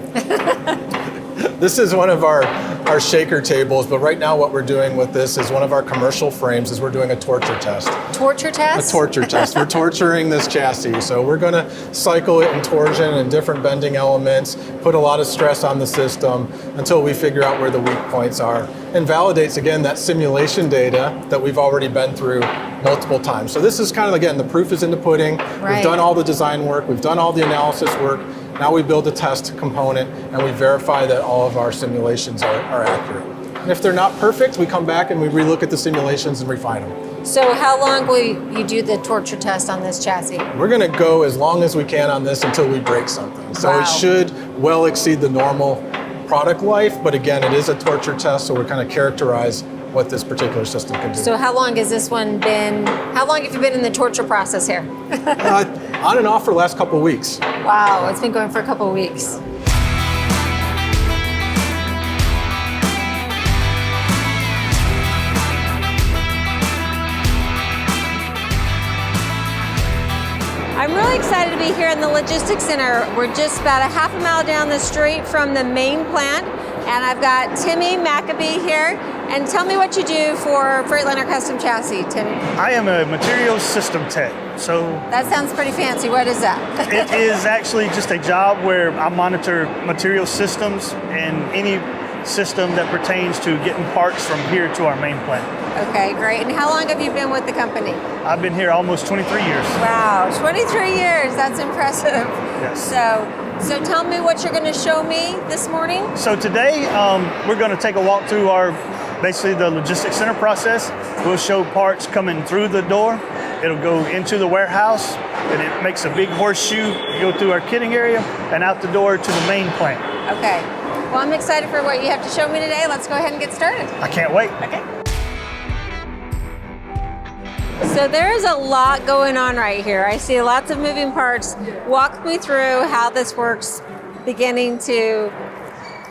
This is one of our shaker tables, but right now what we're doing with this is one of our commercial frames is we're doing a torture test. Torture test? A torture test. We're torturing this chassis. So we're going to cycle it in torsion and different bending elements, put a lot of stress on the system until we figure out where the weak points are, and validates, again, that simulation data that we've already been through multiple times. So this is kind of, again, the proof is in the pudding. Right. We've done all the design work. We've done all the analysis work. Now we build a test component and we verify that all of our simulations are accurate. And if they're not perfect, we come back and we relook at the simulations and refine them. So how long will you do the torture test on this chassis? We're going to go as long as we can on this until we break something. So Wow. it should well exceed the normal product life, but again, it is a torture test, so we're kind of characterize what this particular system can do. So how long have you been in the torture process here? On and off for the last couple of weeks. Wow, it's been going for a couple of weeks. I'm really excited to be here in the Logistics Center. We're just about a half a mile down the street from the main plant, and I've got Timmy Maccabee here. And tell me what you do for Freightliner Custom Chassis, Timmy. I am a materials system tech. So That sounds pretty fancy. What is that? it is actually just a job where I monitor material systems and any system that pertains to getting parts from here to our main plant. Okay, great. And how long have you been with the company? I've been here almost 23 years. Wow, 23 years. That's impressive. Yes. So tell me what you're going to show me this morning. So today we're going to take a walk through basically the logistics center process. We'll show parts coming through the door. It'll go into the warehouse and it makes a big horseshoe, go through our kitting area and out the door to the main plant. Okay. Well, I'm excited for what you have to show me today. Let's go ahead and get started. I can't wait. Okay. So there's a lot going on right here. I see lots of moving parts. Walk me through how this works beginning to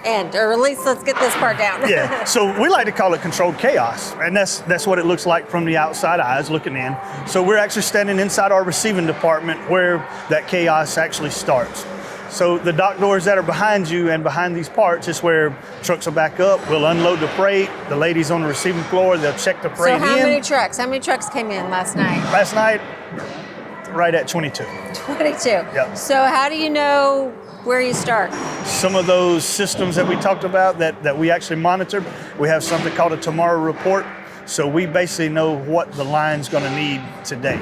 end, or at least let's get this part down. Yeah, so we like to call it controlled chaos, and that's what it looks like from the outside eyes looking in. So we're actually standing inside our receiving department where that chaos actually starts. So the dock doors that are behind you and behind these parts is where trucks will back up. We'll unload the freight. The ladies on the receiving floor, they'll check the So freight how in. many trucks came in last night? Last night, right at 22. 22. Yep. So how do you know where you start? Some of those systems that we talked about that we actually monitored, we have something called a tomorrow report. So we basically know what the line's going to need today,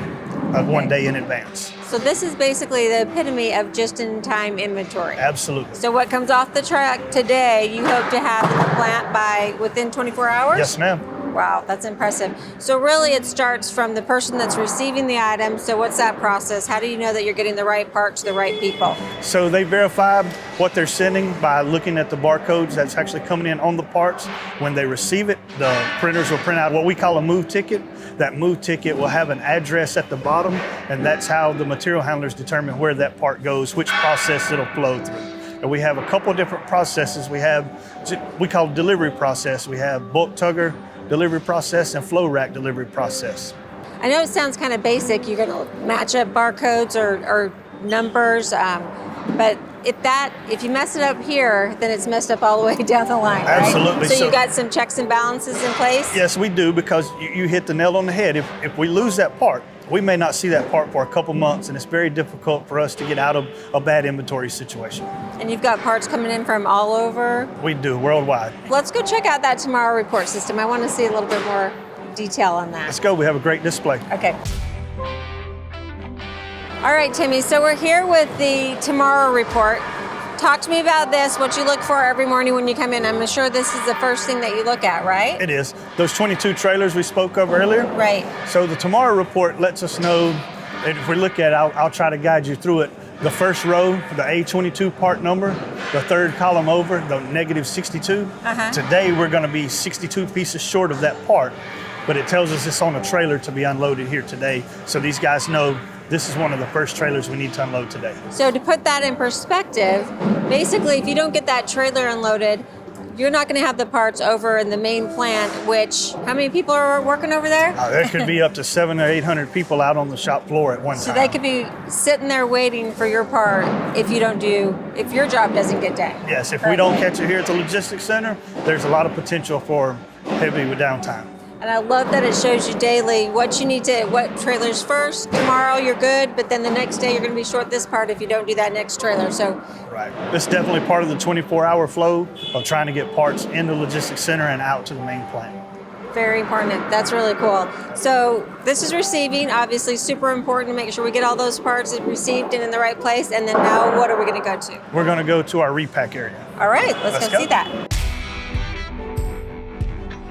one day in advance. So this is basically the epitome of just-in-time inventory. Absolutely. So what comes off the truck today, you hope to have in the plant by within 24 hours? Yes, ma'am. Wow, that's impressive. So really it starts from the person that's receiving the item. So what's that process? How do you know that you're getting the right part to the right people? So they verify what they're sending by looking at the barcodes that's actually coming in on the parts. When they receive it, the printers will print out what we call a move ticket. That move ticket will have an address at the bottom, and that's how the material handlers determine where that part goes, which process it'll flow through. And we have a couple different processes. We call delivery process. We have bulk tugger delivery process and Florack delivery process. I know it sounds kind of basic. You're going to match up barcodes or numbers, but if you mess it up here, then it's messed up all the way down the line, right? Absolutely. So you got some checks and balances in place? Yes, we do, because you hit the nail on the head. If we lose that part, we may not see that part for a couple months, and it's very difficult for us to get out of a bad inventory situation. And you've got parts coming in from all over? We do, worldwide. Let's go check out that Tomorrow report system. I want to see a little bit more detail on that. Let's go, we have a great display. Okay. All right, Timmy, so we're here with the Tomorrow report. Talk to me about this, what you look for every morning when you come in. I'm sure this is the first thing that you look at, right? It is. Those 22 trailers we spoke of earlier. Right. So the Tomorrow report lets us know, and if we look at it, I'll try to guide you through it. The first row, the A22 part number, the third column over, the negative 62. Today we're going to be 62 pieces short of that part, but it tells us it's on a trailer to be unloaded here today. So these guys know this is one of the first trailers we need to unload today. So to put that in perspective, basically if you don't get that trailer unloaded, you're not going to have the parts over in the main plant, which, how many people are working over there? There could be up to 700 or 800 people out on the shop floor at one time. So they could be sitting there waiting for your part if your job doesn't get done. Yes, if we don't catch it here at the logistics center, there's a lot of potential for heavy downtime. And I love that it shows you daily what trailers first. Tomorrow you're good, but then the next day you're going to be short this part if you don't do that next trailer. So, right. It's definitely part of the 24-hour flow of trying to get parts in the logistics center and out to the main plant. Very important. That's really cool. So this is receiving, obviously super important to make sure we get all those parts received and in the right place. And then now what are we going to go to? We're going to go to our repack area. All right, let's go see that.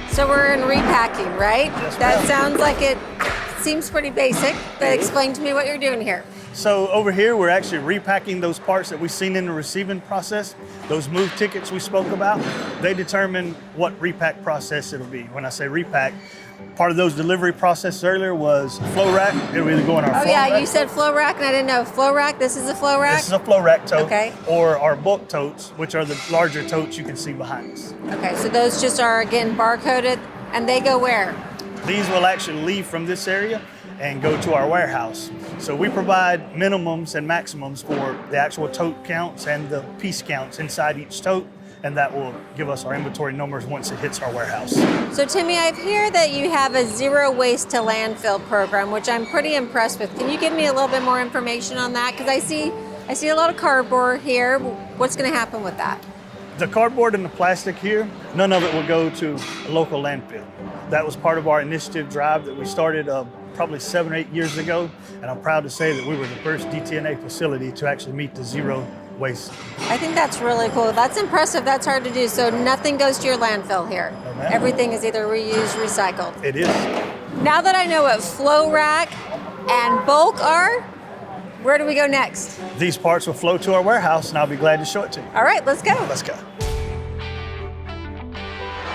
So we're in repacking, right? Yes, that ma'am. Sounds like it seems pretty basic, but explain to me what you're doing here. So over here, we're actually repacking those parts that we've seen in the receiving process. Those move tickets we spoke about, they determine what repack process it'll be. When I say repack, part of those delivery processes earlier was flow rack. It'll either go in our flow rack. You said flow rack, and I didn't know. Flow rack, this is a flow rack? This is a flow rack tote, okay. Or our bulk totes, which are the larger totes you can see behind us. Okay, so those just are, again, barcoded, and they go where? These will actually leave from this area and go to our warehouse. So we provide minimums and maximums for the actual tote counts and the piece counts inside each tote, and that will give us our inventory numbers once it hits our warehouse. So Timmy, I hear that you have a zero waste to landfill program, which I'm pretty impressed with. Can you give me a little bit more information on that? Because I see a lot of cardboard here. What's going to happen with that? The cardboard and the plastic here, none of it will go to a local landfill. That was part of our initiative drive that we started probably 7 or 8 years ago, and I'm proud to say that we were the first DTNA facility to actually meet the zero waste. I think that's really cool. That's impressive. That's hard to do. So nothing goes to your landfill here. No, everything is either reused, recycled. It is. Now that I know what flow rack and bulk are, where do we go next? These parts will flow to our warehouse, and I'll be glad to show it to you. All right, let's go. Let's go.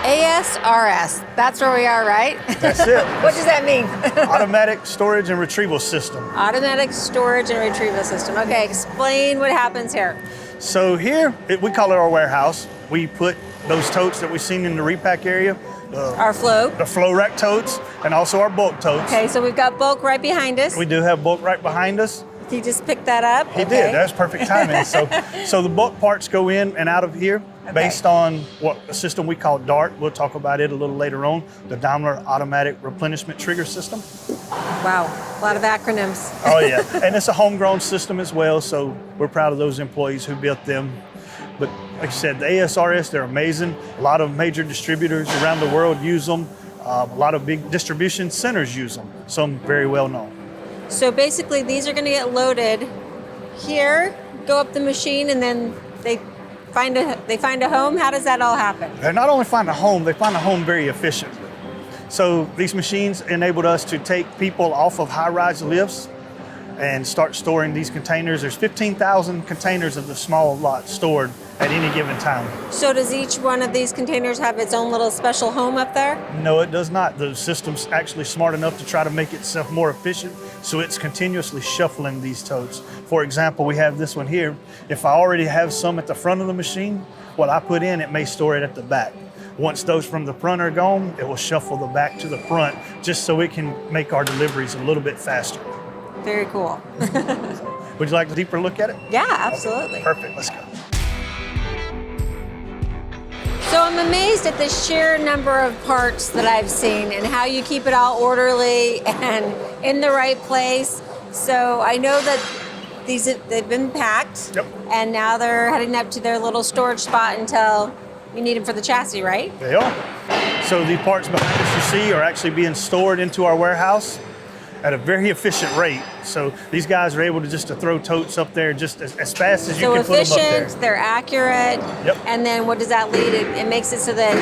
ASRS, that's where we are, right? That's it. What does that mean? Automatic Storage and Retrieval System. Automatic Storage and Retrieval System. Okay, explain what happens here. So here, we call it our warehouse. We put those totes that we've seen in the repack area. Our flow. The flow rack totes, and also our bulk totes. Okay, so we've got bulk right behind us. We do have bulk right behind us. He just picked that up? He did, that's perfect timing. So the bulk parts go in and out of here based on what a system we call DART. We'll talk about it a little later on, the Daimler Automatic Replenishment Trigger System. Wow, a lot of acronyms. Oh yeah, and it's a homegrown system as well, so we're proud of those employees who built them. But like I said, the ASRS, they're amazing. A lot of major distributors around the world use them. A lot of big distribution centers use them, some very well known. So basically, these are going to get loaded here, go up the machine, and then they find a home. How does that all happen? They not only find a home, they find a home very efficiently. So these machines enabled us to take people off of high-rise lifts and start storing these containers. There's 15,000 containers of the small lot stored at any given time. So does each one of these containers have its own little special home up there? No, it does not. The system's actually smart enough to try to make itself more efficient, so it's continuously shuffling these totes. For example, we have this one here. If I already have some at the front of the machine, what I put in, it may store it at the back. Once those from the front are gone, it will shuffle the back to the front just so it can make our deliveries a little bit faster. Very cool. Would you like a deeper look at it? Yeah, absolutely. Okay, perfect, let's go. So I'm amazed at the sheer number of parts that I've seen and how you keep it all orderly and in the right place. So I know that they've been packed, Yep. and now they're heading up to their little storage spot until you need them for the chassis, right? They are. So the parts behind us you see are actually being stored into our warehouse at a very efficient rate. So these guys are able to throw totes up there just as fast as you So can put them up there. efficient, they're accurate, Yep. and then what does that lead? It makes it so that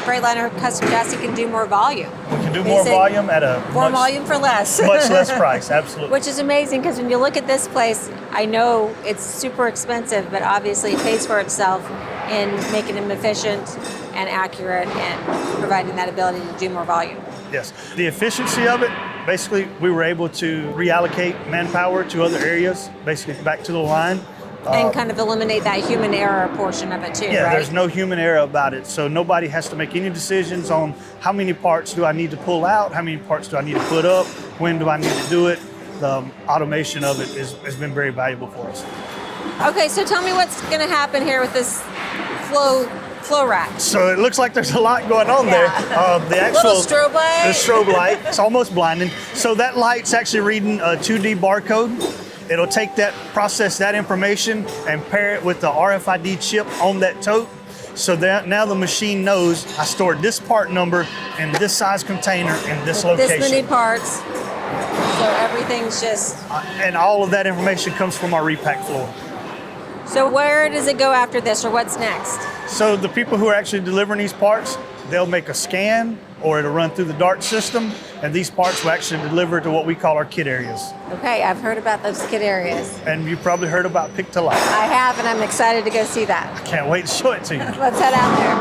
Freightliner Custom Chassis can do more volume. We can do more volume at a More much, volume for less. much less price, absolutely. Which is amazing, because when you look at this place, I know it's super expensive, but obviously it pays for itself in making them efficient and accurate and providing that ability to do more volume. Yes. The efficiency of it, basically, we were able to reallocate manpower to other areas, basically back to the line. And kind of eliminate that human error portion of it too, Yeah, right? there's no human error about it. So nobody has to make any decisions on how many parts do I need to pull out, how many parts do I need to put up, when do I need to do it. The automation of it has been very valuable for us. Okay, so tell me what's going to happen here with this Florack. So it looks like there's a lot going on there. The actual Little strobe light. The strobe light, it's almost blinding. So that light's actually reading a 2D barcode. It'll take that, process that information and pair it with the RFID chip on that tote. So that now the machine knows I stored this part number in this size container in this location. This many parts. So everything's just... And all of that information comes from our repack floor. So where does it go after this, or what's next? So the people who are actually delivering these parts, they'll make a scan or it'll run through the DART system, and these parts will actually deliver to what we call our kit areas. Okay, I've heard about those kit areas. And you've probably heard about Pick to Light. I have, and I'm excited to go see that. Can't wait to show it to you. Let's head out there.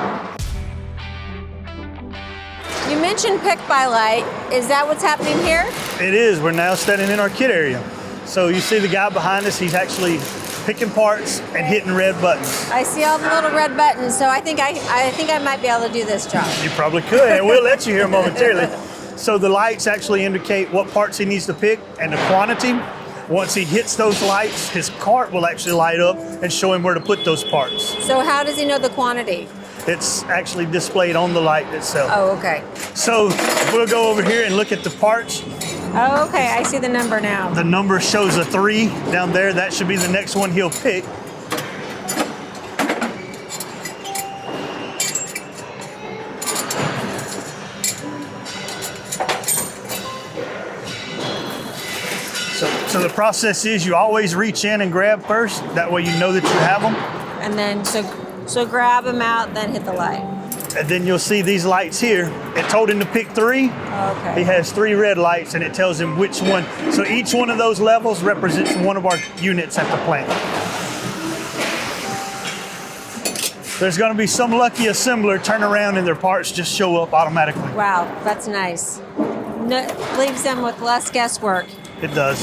You mentioned pick by light. Is that what's happening here? It is. We're now standing in our kit area. So you see the guy behind us, he's actually picking parts and hitting red buttons. I see all the little red buttons, so I think I might be able to do this job. You probably could, and we'll let you here momentarily. So the lights actually indicate what parts he needs to pick and the quantity. Once he hits those lights, his cart will actually light up and show him where to put those parts. So how does he know the quantity? It's actually displayed on the light itself. Oh, okay. So we'll go over here and look at the parts. Oh, okay, I see the number now. The number shows a 3 down there. That should be the next one he'll pick. So the process is you always reach in and grab first. That way you know that you have them. And then, so grab them out, then hit the light. And then you'll see these lights here. It told him to pick 3. Okay. He has 3 red lights, and it tells him which one. So each one of those levels represents one of our units at the plant. There's going to be some lucky assembler turn around and their parts just show up automatically. Wow, that's nice. Leaves them with less guesswork. It does.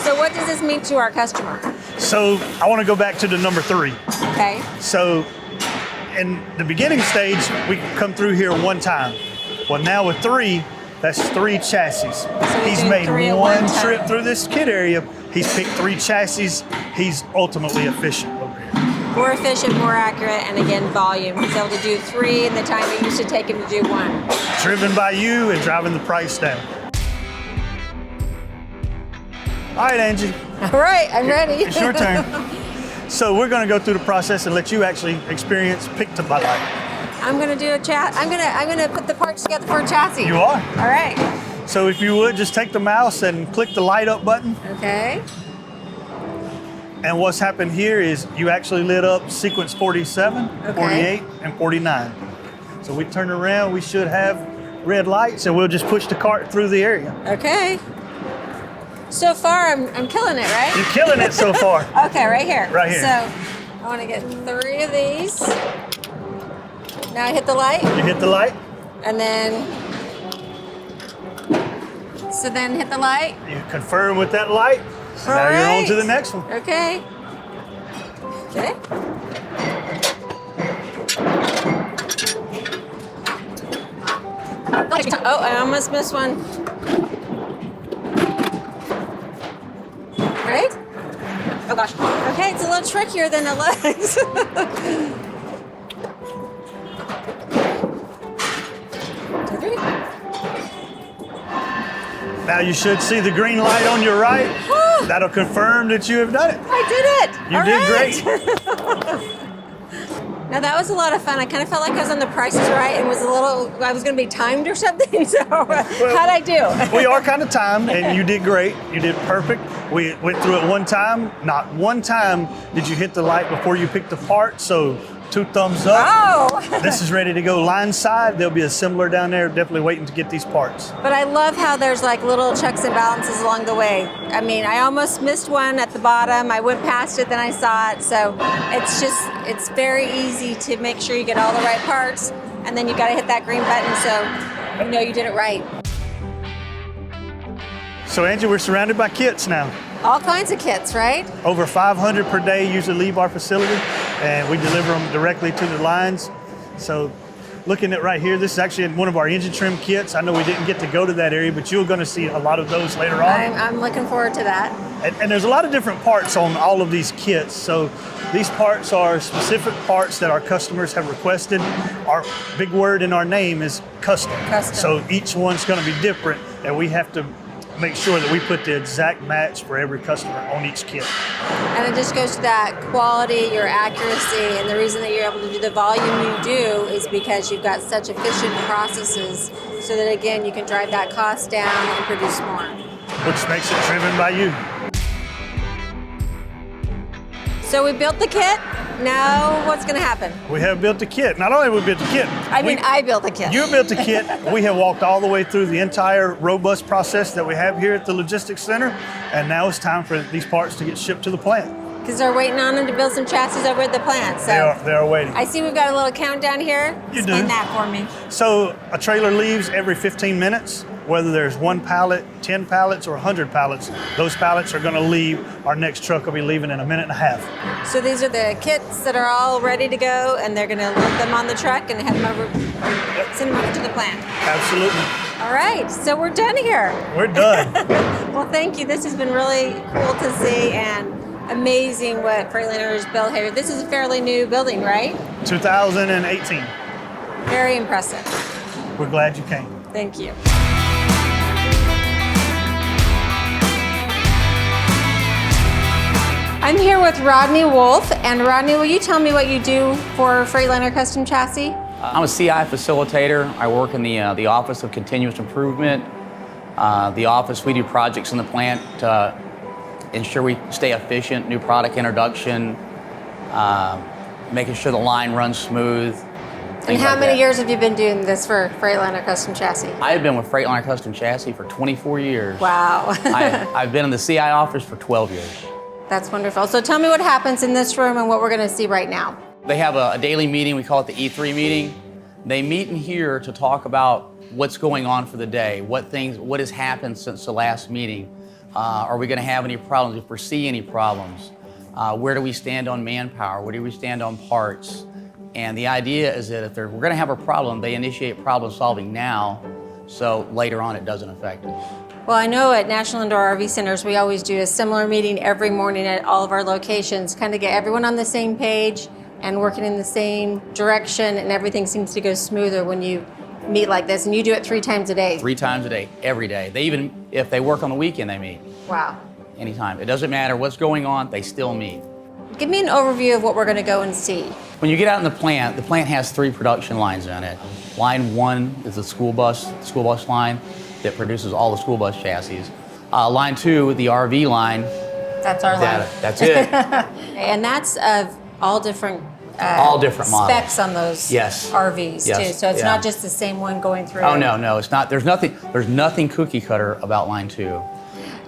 So what does this mean to our customer? So I want to go back to the number 3. Okay. So in the beginning stage, we can come through here one time. Well, now with 3, that's 3 chassis. He's do made 3 at one one time. trip through this kit area. He's picked 3 chassis. He's ultimately efficient over here. More efficient, more accurate, and again, volume. He's able to do 3 in the time it used to take him to do 1. Driven by you and driving the price down. All right, Angie. All right, I'm ready. It's your turn. So we're going to go through the process and let you actually experience pick to by light. I'm gonna do a chat. I'm gonna put the parts together for a chassis. You are. All right. So if you would, just take the mouse and click the light up button. Okay. And what's happened here is you actually lit up sequence 47, Okay. 48, and 49. So we turn around, we should have red lights, and we'll just push the cart through the area. Okay. So far, I'm killing it, right? You're killing it so far. Okay, right here. Right here. So I want to get 3 of these. Now I hit the light, You hit the light, and then. So then hit the light. you confirm with that light. So now you're on to the next one. Okay. Okay. Oh, I almost missed one. Right? Oh gosh. Okay, it's a little trickier than it looks. Okay. Now you should see the green light on your right. That'll confirm that you have done it. I did it. You All did great. Now that was a lot of fun. I kind of felt like I was on The Price is Right and I was going to be timed or something. So how'd I do? We are kind of timed, and you did great. You did perfect. We went through it one time. Not one time did you hit the light before you picked the part. So 2 thumbs up. Oh. This is ready to go line side. There'll be a assembler down there definitely waiting to get these parts. But I love how there's like little checks and balances along the way. I mean, I almost missed one at the bottom. I went past it, then I saw it. So it's very easy to make sure you get all the right parts, and then you got to hit that green button so you know you did it right. So Angie, we're surrounded by kits now. All kinds of kits, right? Over 500 per day usually leave our facility, and we deliver them directly to the lines. So looking at right here, this is actually one of our engine trim kits. I know we didn't get to go to that area, but you're going to see a lot of those later on. I'm looking forward to that. And there's a lot of different parts on all of these kits. So these parts are specific parts that our customers have requested. Our big word in our name is custom. Custom. So each one's going to be different, and we have to make sure that we put the exact match for every customer on each kit. And it just goes to that quality, your accuracy, and the reason that you're able to do the volume you do is because you've got such efficient processes so that, again, you can drive that cost down and produce more. Which makes it driven by you. So we built the kit. Now what's going to happen? We have built the kit. Not only have we built the kit. I built the kit. You built the kit. We have walked all the way through the entire robust process that we have here at the logistics center, and now it's time for these parts to get shipped to the plant. Because they're waiting on them to build some chassis over at the plant. So They are waiting. I see we've got a little countdown here. You Explain do. that for me. So a trailer leaves every 15 minutes, whether there's 1 pallet, 10 pallets, or 100 pallets. Those pallets are going to leave. Our next truck will be leaving in a minute and a half. So these are the kits that are all ready to go, and they're going to load them on the truck and head them over, send them over to the plant. Absolutely. All right, so we're done here. We're done. Well, thank you. This has been really cool to see and amazing what Freightliner has built here. This is a fairly new building, right? 2018. Very impressive. We're glad you came. Thank you. I'm here with Rodney Wolf, and Rodney, will you tell me what you do for Freightliner Custom Chassis? I'm a CI facilitator. I work in the Office of Continuous Improvement. The office, we do projects in the plant to ensure we stay efficient, new product introduction, making sure the line runs smooth. And how many years have you been doing this for Freightliner Custom Chassis? I've been with Freightliner Custom Chassis for 24 years. Wow. I've been in the CI office for 12 years. That's wonderful. So tell me what happens in this room and what we're going to see right now. They have a daily meeting, we call it the E3 meeting. They meet in here to talk about what's going on for the day, what has happened since the last meeting. Are we going to have any problems? If we foresee any problems, where do we stand on manpower? Where do we stand on parts? And the idea is that if we're going to have a problem, they initiate problem solving now, so later on it doesn't affect us. Well, I know at National Indoor RV Centers, we always do a similar meeting every morning at all of our locations, kind of get everyone on the same page and working in the same direction, and everything seems to go smoother when you meet like this. And you do it 3 times a day. 3 times a day, every day. They even, if they work on the weekend, they meet. Wow. Anytime. It doesn't matter what's going on, they still meet. give me an overview of what we're going to go and see. When you get out in the plant has 3 production lines in it. Line 1 is the school bus line that produces all the school bus chassis. Line 2, the RV line. That's our line. That's it. And that's of all different models. Specs on those Yes. RVs Yes. too. So it's Yeah. not just the same one going through. Oh no, it's not. There's nothing cookie cutter about line 2.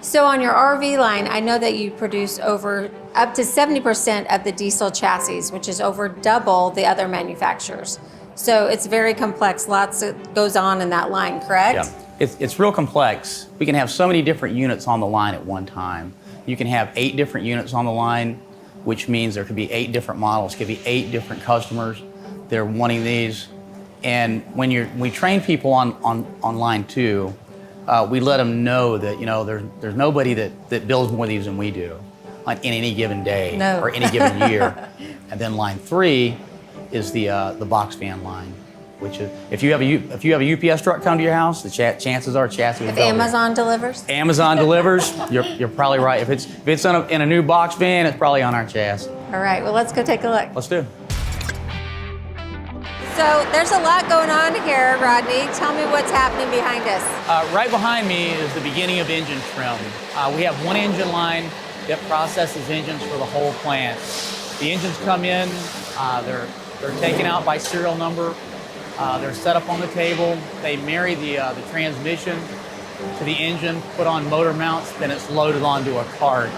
So on your RV line, I know that you produce up to 70% of the diesel chassis, which is over double the other manufacturers. So it's very complex. Lots that goes on in that line, correct? Yeah, it's real complex. We can have so many different units on the line at one time. You can have 8 different units on the line, which means there could be 8 different models, could be 8 different customers. They're wanting these. And when we train people on line 2, we let them know that there's nobody that builds more of these than we do in any given day or any given year. And then line 3 is the box van line, which is if you have a UPS truck come to your house, the chances are chassis. If Amazon delivers. Amazon delivers, you're probably right. If it's in a new box van, it's probably on our chassis. All right. Well, let's go take a look. Let's do. So there's a lot going on here, Rodney. Tell me what's happening behind us. Right behind me is the beginning of engine trim. We have one engine line that processes engines for the whole plant. The engines come in, they're taken out by serial number, they're set up on the table, they marry the transmission to the engine, put on motor mounts, then it's loaded onto a cart.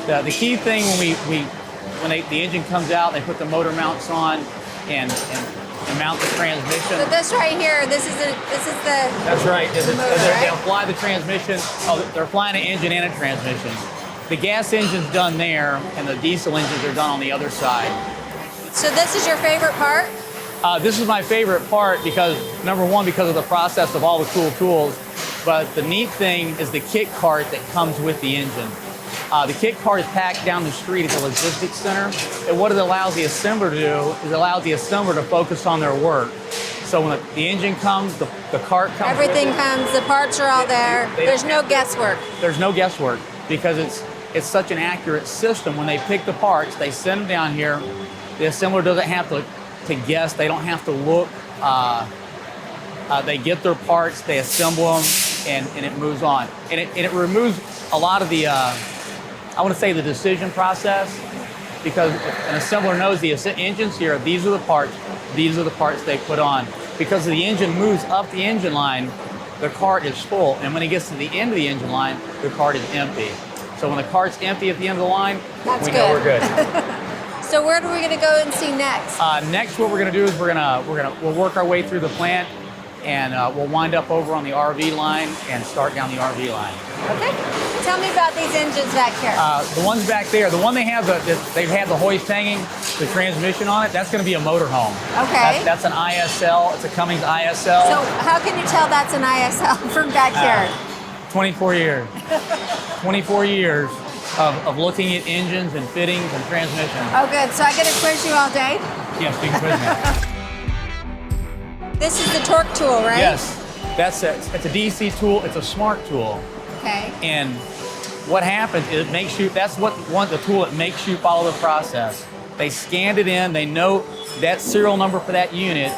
The key thing when the engine comes out, they put the motor mounts on and mount the transmission. So this right here, this is the. That's right. The motor, They'll fly the transmission. Oh, they're flying an engine and a transmission. The gas engine's done there, and the diesel engines are done on the other side. So this is your favorite part? This is my favorite part because, number one, because of the process of all the cool tools, but the neat thing is the kit cart that comes with the engine. The kit cart is packed down the street at the logistics center, and what it allows the assembler to do is it allows the assembler to focus on their work. So when the engine comes, the cart comes. Everything comes, the parts are all there. There's no guesswork. There's no guesswork because it's such an accurate system. When they pick the parts, they send them down here. The assembler doesn't have to guess. They don't have to look. They get their parts, they assemble them, and it moves on. And it removes a lot of the, I want to say the decision process, because an assembler knows the engine's here, these are the parts they put on. Because the engine moves up the engine line, the cart is full. And when it gets to the end of the engine line, the cart is empty. So when the cart's empty at the end of the line, we know we're good. So where are we going to go and see next? Next, what we're going to do is we'll work our way through the plant, and we'll wind up over on the RV line and start down the RV line. Okay. Tell me about these engines back here. The ones back there, the one they've had the hoist hanging, the transmission on it, that's going to be a motorhome. Okay. That's an ISL. It's a Cummins ISL. So how can you tell that's an ISL from back here? 24 years. 24 years of looking at engines and fittings and transmissions. Oh, good. So I get to quiz you all day? Yes, you can quiz me. This is the torque tool, right? Yes. It's a DC tool. It's a smart tool. Okay. And what happens is that's the tool that makes you follow the process. They scanned it in, they know that serial number for that unit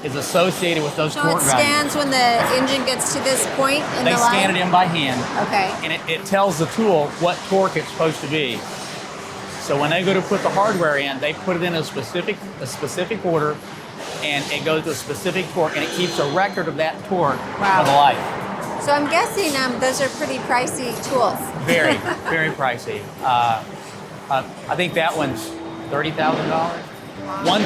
is associated with those torque values. So it scans when the engine gets to this point in the line? They scan it in by hand. Okay. And it tells the tool what torque it's supposed to be. So when they go to put the hardware in, they put it in a specific order, and it goes to a specific torque, and it keeps a record of that torque for the life. So I'm guessing those are pretty pricey tools. Very, very pricey. I think that one's $30,000. One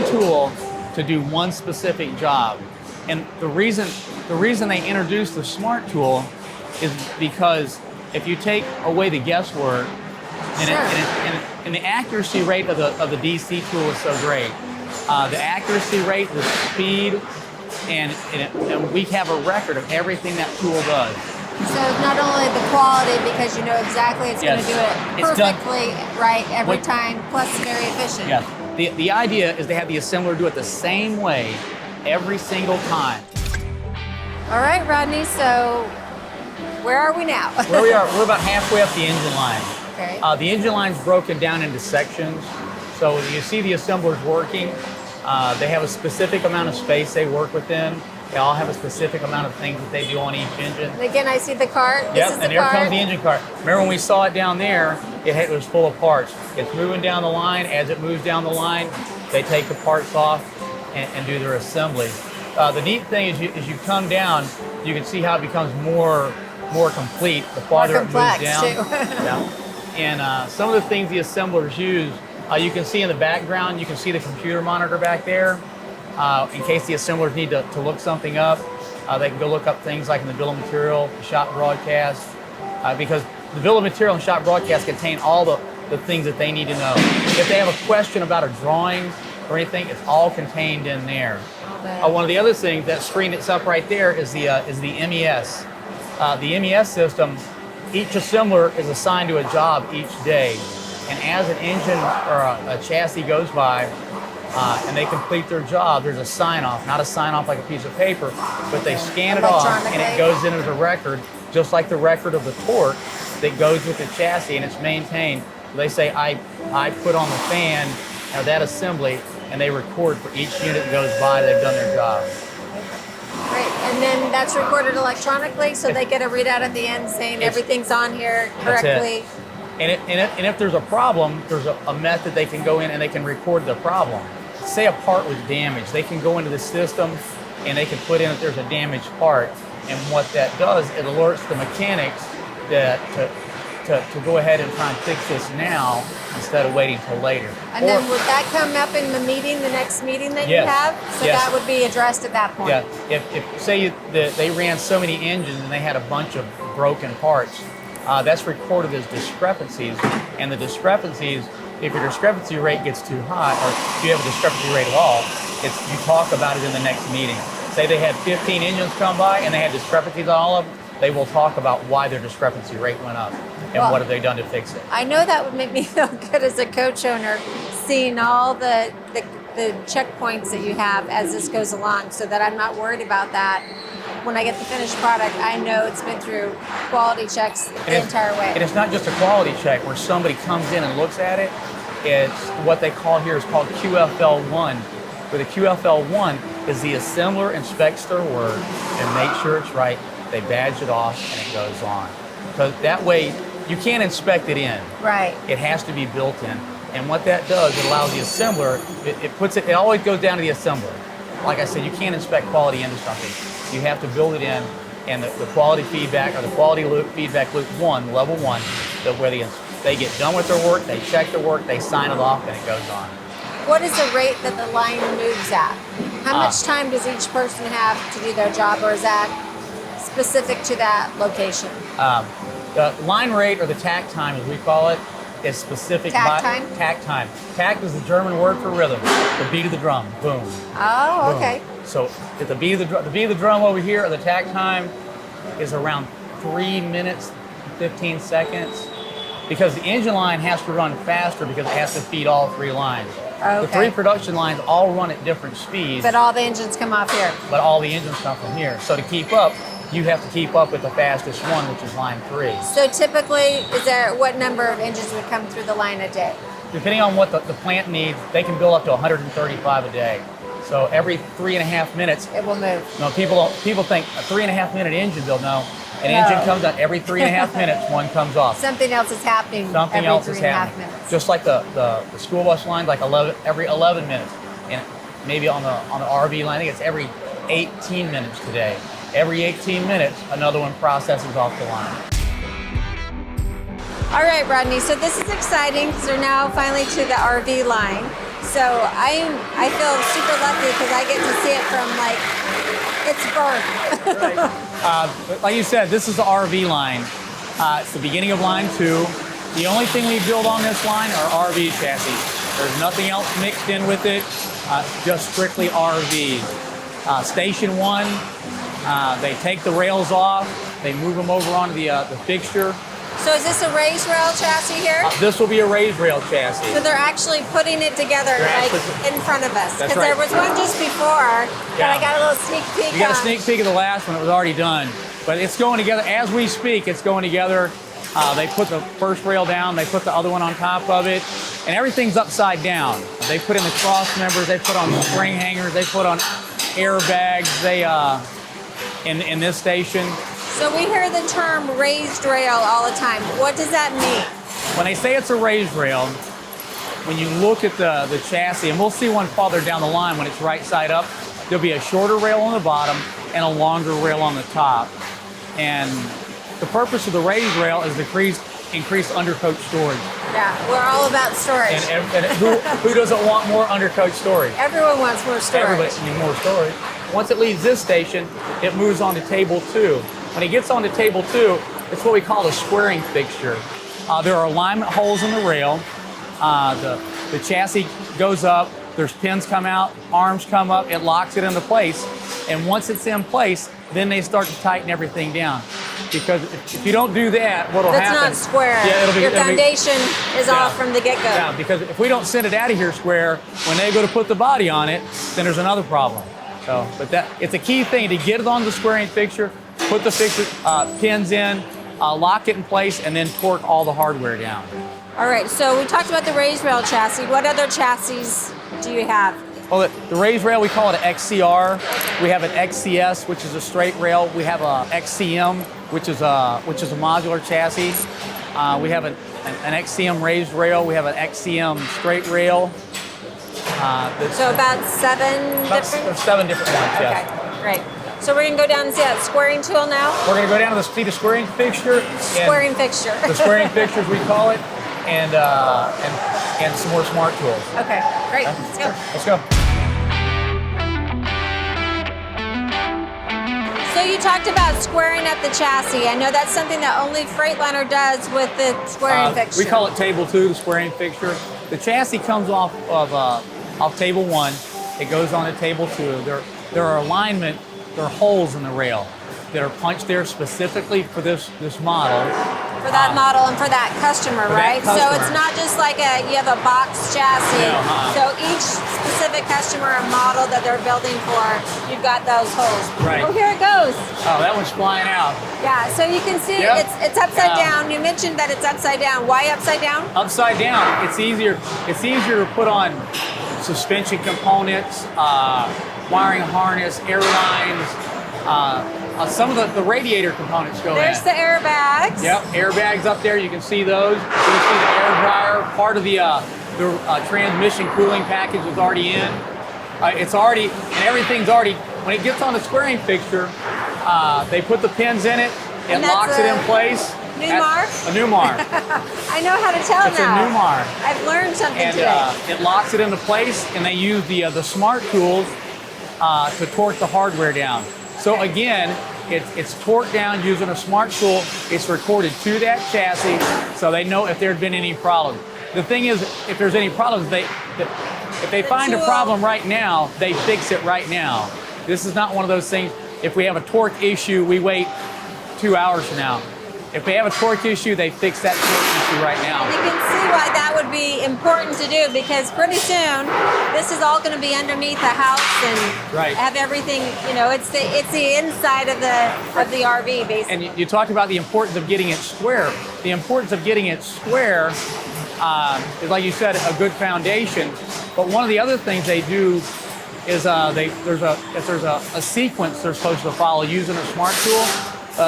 tool to do one specific job. And the reason they introduced the smart tool is because if you take away the guesswork, and the accuracy rate of the DC tool is so great. The accuracy rate, the speed, and we have a record of everything that tool does. So not only the quality, because you know exactly it's going to do it perfectly right every time, plus very efficient. Yes. The idea is to have the assembler do it the same way every single time. All right, Rodney, so where are we now? Where we are, we're about halfway up the engine line. Okay. The engine line's broken down into sections. So you see the assemblers working. They have a specific amount of space they work within. They all have a specific amount of things that they do on each engine. And again, I see the cart. This Yep, is and the there cart. comes the engine cart. Remember when we saw it down there, it was full of parts. It's moving down the line. As it moves down the line, they take the parts off and do their assembly. The neat thing is you come down, you can see how it becomes more complete the farther it moves down. Too. Yeah. And some of the things the assemblers use, you can see in the background, you can see the computer monitor back there. In case the assemblers need to look something up, they can go look up things like in the bill of material, the shop broadcast, because the bill of material and shop broadcast contain all the things that they need to know. If they have a question about a drawing or anything, it's all contained in there. One of the other things, that screen that's up right there is the MES. The MES system, each assembler is assigned to a job each day. And as an engine or a chassis goes by and they complete their job, there's a sign-off, not a sign-off like a piece of paper, but they scan it off and it goes into the record, just like the record of the torque that goes with the chassis, and it's maintained. So they say, I put on the fan or that assembly, and they record for each unit that goes by, they've done their job. Great. And then that's recorded electronically, so they get a readout at the end saying everything's on here correctly. And if there's a problem, there's a method they can go in and they can record the problem. Say a part was damaged, they can go into the system and they can put in that there's a damaged part. And what that does, it alerts the mechanics that to go ahead and try and fix this now instead of waiting till later. And then would that come up in the meeting, the next meeting that you have? So that would be addressed at that point? Yeah. If say they ran so many engines and they had a bunch of broken parts, that's recorded as discrepancies. And the discrepancies, if your discrepancy rate gets too high, or if you have a discrepancy rate at all, you talk about it in the next meeting. Say they had 15 engines come by and they had discrepancies on all of them, they will talk about why their discrepancy rate went up and what have they done to fix it. I know that would make me feel good as a coach owner, seeing all the checkpoints that you have as this goes along, so that I'm not worried about that. When I get the finished product, I know it's been through quality checks the entire way. And it's not just a quality check where somebody comes in and looks at it. It's what they call here is called QFL1. Where the QFL1 is the assembler inspects their work and makes sure it's right. They badge it off and it goes on. So that way, you can't inspect it in. Right. It has to be built in. And what that does, it allows the assembler, it always goes down to the assembler. Like I said, you can't inspect quality into something. You have to build it in, and the quality feedback, or the quality loop, feedback loop one, level one, where they get done with their work, they check their work, they sign it off, and it goes on. What is the rate that the line moves at? How much time does each person have to do their job, or is that specific to that location? The line rate, or the takt time as we call it, is specific. Takt time? Takt time. Takt is the German word for rhythm. The beat of the drum. Boom. Oh, Boom. okay. So if the beat of the drum over here, or the takt time, is around 3 minutes, 15 seconds, because the engine line has to run faster because it has to feed all three lines. Okay. The three production lines all run at different speeds. But all the engines come off here. But all the engines come from here. So to keep up, you have to keep up with the fastest one, which is line 3. So typically, what number of engines would come through the line a day? Depending on what the plant needs, they can build up to 135 a day. So every 3.5 minutes, it will move. No, people think a 3.5 minute engine build. No, engine comes out every 3.5 minutes. One comes off. Something else is happening. Something else is happening. Just like the school bus line, like every 11 minutes, and maybe on the RV line, I think it's every 18 minutes today. Every 18 minutes, another one processes off the line. All right, Rodney, so this is exciting because we're now finally to the RV line. So I feel super lucky because I get to see it from its birth. Right. Like you said, this is the RV line. It's the beginning of line 2. The only thing we build on this line are RV chassis. There's nothing else mixed in with it, just strictly RVs. Station 1, they take the rails off, they move them over onto the fixture. So is this a raised rail chassis here? This will be a raised rail chassis. So they're actually putting it together in front of us. That's Because right. there was one just before that I got a little sneak peek You got a sneak peek of the last one. It was already done. But it's going together. As we speak, it's going together. They put the first rail down, they put the other one on top of it, and everything's upside down. They put in the cross members, they put on the spring hangers, they put on airbags. In this station. So we hear the term raised rail all the time. What does that mean? When they say it's a raised rail, when you look at the chassis, and we'll see one farther down the line when it's right side up, there'll be a shorter rail on the bottom and a longer rail on the top. And the purpose of the raised rail is to increase undercoach storage. Yeah, we're all about storage. And who doesn't want more undercoach storage? Everyone wants more storage. Everybody needs more storage. Once it leaves this station, it moves on to table 2. When it gets on to table 2, it's what we call a squaring fixture. There are alignment holes in the rail. The chassis goes up, there's pins come out, arms come up, it locks it into place. And once it's in place, then they start to tighten everything down. Because if you don't do that, what'll happen? That's not square. Yeah, Your foundation is off from the get-go. Yeah, because if we don't send it out of here square, when they go to put the body on it, then there's another problem. So, but it's a key thing to get it on the squaring fixture, put the fixture pins in, lock it in place, and then torque all the hardware down. All right, so we talked about the raised rail chassis. What other chassis do you have? Well, the raised rail, we call it an XCR. We have an XCS, which is a straight rail. We have a XCM, which is a modular chassis. We have an XCM raised rail. We have an XCM straight rail. So about 7 different? There's 7 different ones, yes. Okay, great. So we're going to go down and see that squaring tool now? We're going to go down to see the squaring fixture. Squaring fixture. The squaring fixtures, we call it, and some more smart tools. Okay, great. Let's go. Let's go. So you talked about squaring up the chassis. I know that's something that only Freightliner does with the squaring fixture. We call it table 2, the squaring fixture. The chassis comes off table 1. It goes on to table 2. There are alignment, there are holes in the rail that are punched there specifically for this model. For that model and for that customer, right? So it's not just like you have a box chassis. No, So each specific customer or model that they're building for, you've got those holes. Right. Oh, here it goes. Oh, that one's flying out. Yeah, so you can see it's upside down. You mentioned that it's upside down. Why upside down? Upside down, it's easier to put on suspension components, wiring harness, air lines, some of the radiator components go There's in. the airbags. Yep, airbags up there. You can see those. You can see the air dryer. Part of the transmission cooling package is already in. It's already, and everything's already, when it gets on the squaring fixture, they put the pins in it. It locks it in place. Newmar? A Newmar. I know how to tell It's now. a Newmar. I've learned something And today. it locks it into place, and they use the smart tools to torque the hardware down. So again, it's torqued down using a smart tool. It's recorded to that chassis, so they know if there'd been any problems. The thing is, if there's any problems, if they find a problem right now, they fix it right now. This is not one of those things. If we have a torque issue, we wait 2 hours from now. If they have a torque issue, they fix that torque issue right now. You can see why that would be important to do, because pretty soon this is all going to be underneath the house and have everything. You know, it's the inside of the RV basically. And you talked about the importance of getting it square. The importance of getting it square is, like you said, a good foundation. But one of the other things they do is there's a sequence they're supposed to follow using a smart tool.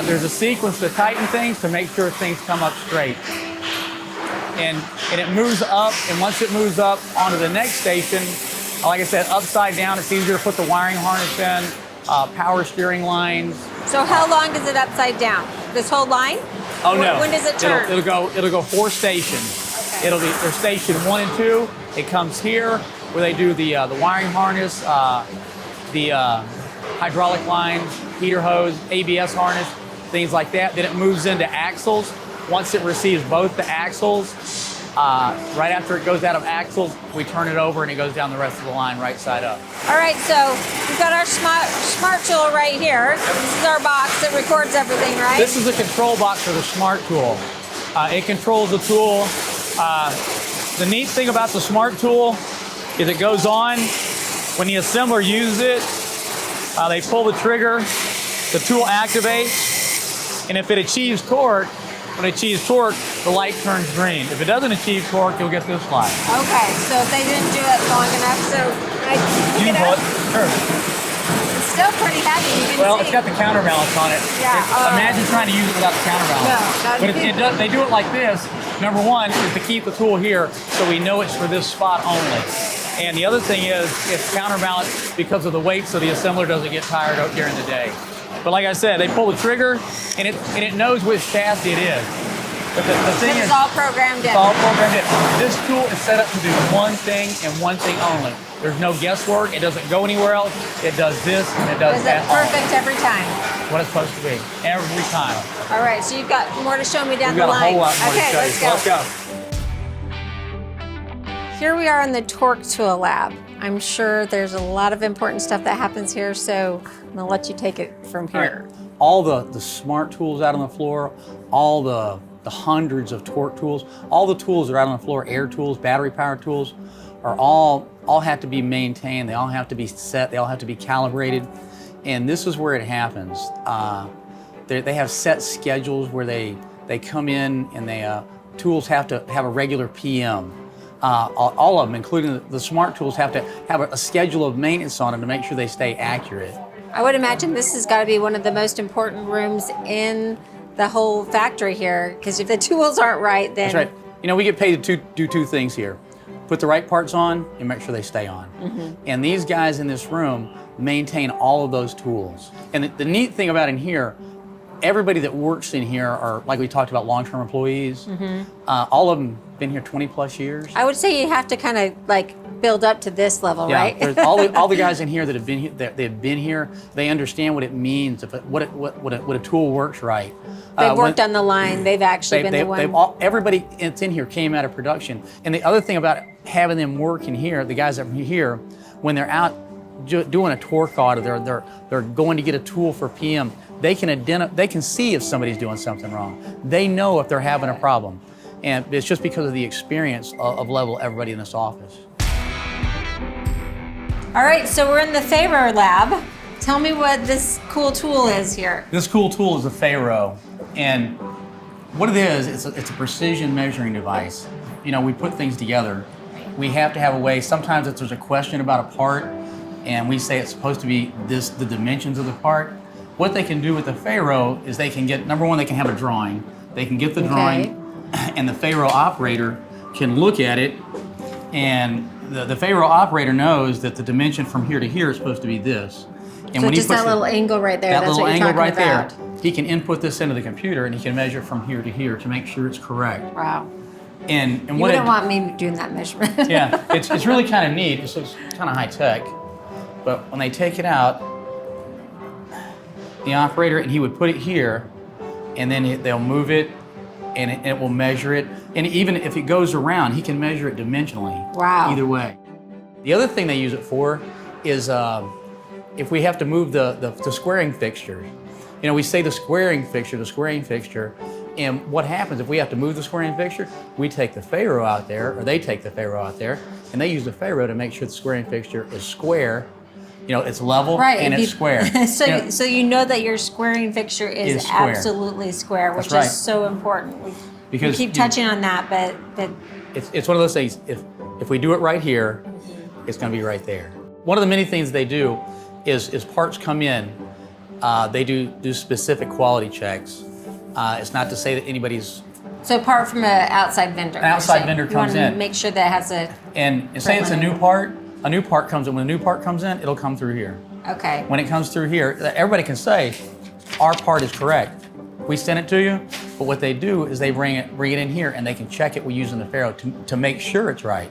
There's a sequence to tighten things to make sure things come up straight. And it moves up, and once it moves up onto the next station, like I said, upside down, it's easier to put the wiring harness in, power steering lines. So how long is it upside down? This whole line? Oh no. When does it turn? It'll go 4 stations. Okay. There's station 1 and 2. It comes here where they do the wiring harness, the hydraulic lines, heater hose, ABS harness, things like that. Then it moves into axles. Once it receives both the axles, right after it goes out of axles, we turn it over and it goes down the rest of the line right side up. All right, so we've got our smart tool right here. This is our box that records everything, right? This is a control box for the smart tool. It controls the tool. The neat thing about the smart tool is it goes on. When the assembler uses it, they pull the trigger, the tool activates, and if it achieves torque, when it achieves torque, the light turns green. If it doesn't achieve torque, you'll get this light. Okay, so if they didn't do it long enough, so I You pick it can pull up. it. Sure. It's still pretty heavy. You can Well, see. it's got the counterbalance on it. Yeah, Imagine trying to use it without the counterbalance. No, that'd but be- it does, they do it like this. Number one is to keep the tool here so we know it's for this spot only. And the other thing is it's counterbalanced because of the weight so the assembler doesn't get tired out during the day. But like I said, they pull the trigger and it knows which chassis it is. But the thing This is, is all programmed in. it's all programmed in. This tool is set up to do one thing and one thing only. There's no guesswork. It doesn't go anywhere else. It does this and it does Is it that. perfect every time? What it's supposed to be. Every time. All right, so you've got more to show me down We've the got a line. whole lot more Okay, to show let's you. go. Let's go. Here we are in the torque tool lab. I'm sure there's a lot of important stuff that happens here, so I'm gonna let you take it from here. All the smart tools out on the floor, all the hundreds of torque tools, all the tools that are out on the floor, air tools, battery powered tools, are all have to be maintained. They all have to be set. They all have to be calibrated. And this is where it happens. They have set schedules where they come in and tools have to have a regular PM. All of them, including the smart tools, have to have a schedule of maintenance on them to make sure they stay accurate. I would imagine this has got to be one of the most important rooms in the whole factory here, because if the tools aren't right, then... That's right. You know, we get paid to do two things here. Put the right parts on and make sure they stay on. And these guys in this room maintain all of those tools. And the neat thing about in here, everybody that works in here are, like we talked about, long-term employees. All of them been here 20 plus years. I would say you have to kind of like build up to this level, right? There's all the guys in here that have been here, they've been here. They understand what it means, what a tool works right. They've worked on the line. They've actually been the one. Everybody that's in here came out of production. And the other thing about having them work in here, the guys that are here, when they're out doing a torque audit, they're going to get a tool for PM. They can see if somebody's doing something wrong. They know if they're having a problem. And it's just because of the experience of level everybody in this office. All right, so we're in the Pharaoh lab. Tell me what this cool tool is here. This cool tool is a Pharaoh. And what it is, it's a precision measuring device. You know, we put things together. We have to have a way, sometimes if there's a question about a part and we say it's supposed to be the dimensions of the part, what they can do with the Pharaoh is they can get, number one, they can have a drawing. They can get the drawing and the Pharaoh operator can look at it, and the Pharaoh operator knows that the dimension from here to here is supposed to be this. And So when he just puts that little angle right there, that that's little what you're angle talking right about. there, he can input this into the computer and he can measure from here to here to make sure it's correct. Wow. And You what wouldn't want me doing that measurement. yeah, it's really kind of neat. It's kind of high tech. But when they take it out, the operator, and he would put it here, and then they'll move it, and it will measure it. And even if it goes around, he can measure it dimensionally. Wow. Either way. The other thing they use it for is if we have to move the squaring fixture. You know, we say the squaring fixture, and what happens if we have to move the squaring fixture? We take the Pharaoh out there, or they take the Pharaoh out there, and they use the Pharaoh to make sure the squaring fixture is square. You know, it's level and it's square. So you know that your squaring fixture is square. Absolutely square, which That's right. is so important. Because we keep touching on that, but it's one of those things. If we do it right here, it's going to be right there. One of the many things they do is parts come in. They do specific quality checks. It's not to say that anybody's. So apart from an outside vendor. An outside vendor comes you want to in. make sure that it has a. And say it's a new part. A new part comes in. When a new part comes in, it'll come through here. Okay. When it comes through here, everybody can say, our part is correct. We send it to you, but what they do is they bring it in here and they can check it with using the Pharaoh to make sure it's right.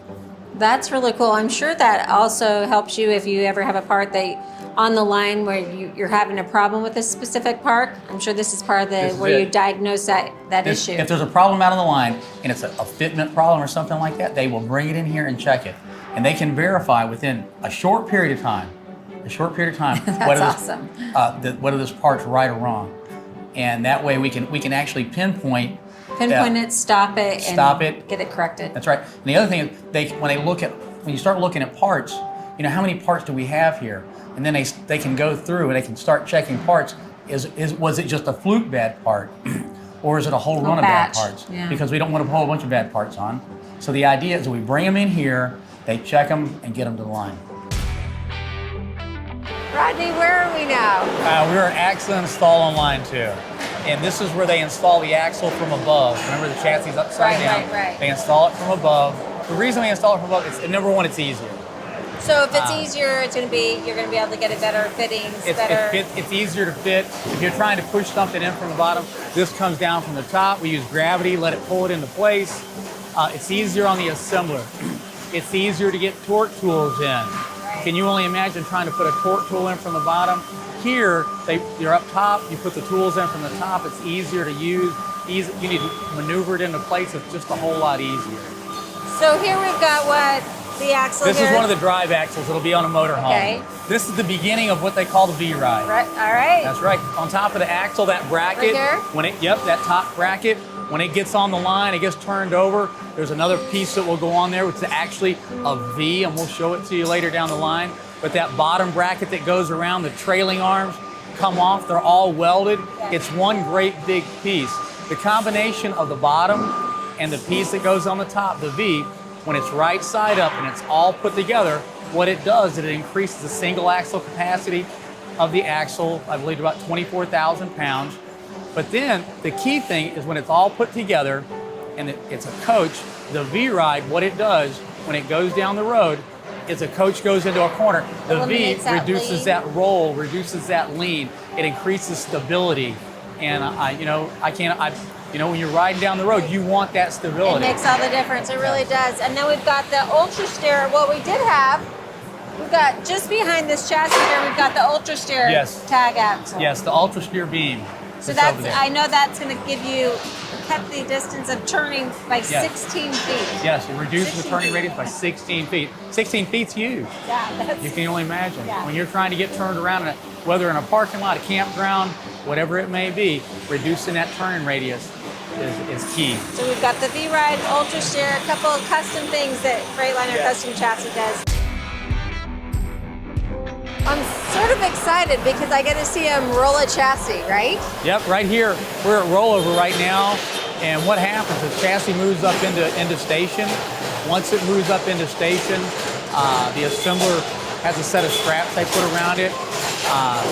That's really cool. I'm sure that also helps you if you ever have a part that on the line where you're having a problem with a specific part. I'm sure this is part of the where you diagnose that issue. If there's a problem out on the line and it's a fitment problem or something like that, they will bring it in here and check it. And they can verify within a short period of time, awesome. whether this part's right or wrong. And that way we can actually pinpoint it, stop it, and get it corrected. That's right. And the other thing is when you start looking at parts, you know, how many parts do we have here? And then they can go through and they can start checking parts. Was it just a fluke bad part? or is it a whole run of bad batch. parts? Yeah. Because we don't want to pull a bunch of bad parts on. So the idea is that we bring them in here, they check them, and get them to the line. Rodney, where are we now? We're at Axle Install on line 2. And this is where they install the axle from above. Remember the chassis is upside down? Right. They install it from above. The reason we install it from above is, number one, it's easier. So if it's easier, you're going to be able to get a better fittings, It's easier to fit. If you're trying to push something in from the bottom, this comes down from the top. We use gravity, let it pull it into place. It's easier on the assembler. It's easier to get torque tools in. Can you only imagine trying to put a torque tool in from the bottom? Here, you're up top, you put the tools in from the top, it's easier to use. You need to maneuver it into place, it's just a whole lot easier. So here we've got what? The axle This here? is one of the drive axles, it'll be on a motorhome. Okay. This is the beginning of what they call the V-ride. Right, all right. That's right. On top of the axle, that bracket, Right here? that top bracket, when it gets on the line, it gets turned over. There's another piece that will go on there, which is actually a V, and we'll show it to you later down the line. But that bottom bracket that goes around, the trailing arms come off, they're all welded. It's one great big piece. The combination of the bottom and the piece that goes on the top, the V, when it's right side up and it's all put together, what it does is it increases the single axle capacity of the axle, I believe about 24,000 pounds. But then the key thing is when it's all put together and it's a coach, the V-Ride, what it does when it goes down the road is a coach goes into a corner. The V reduces that roll, reduces that lean. It increases stability. And when you're riding down the road, you want that stability. It makes all the difference, it really does. And then we've got the Ultrasteer. Well, we've got just behind this chassis here, we've got the Ultrasteer tag axle. Yes, the Ultrasteer beam. So I know that's going to give you cut the distance of turning by 16 feet. Yes, it reduces the turning radius by 16 feet. 16 feet's huge. Yeah, you can only imagine. Yeah. When you're trying to get turned around, whether in a parking lot, a campground, whatever it may be, reducing that turning radius is key. So we've got the V-Ride, Ultrasteer, a couple of custom things that Freightliner Custom Chassis does. I'm sort of excited because I get to see him roll a chassis, right? Yep, right here. We're at rollover right now. And what happens is chassis moves up into station. Once it moves up into station, the assembler has a set of straps they put around it.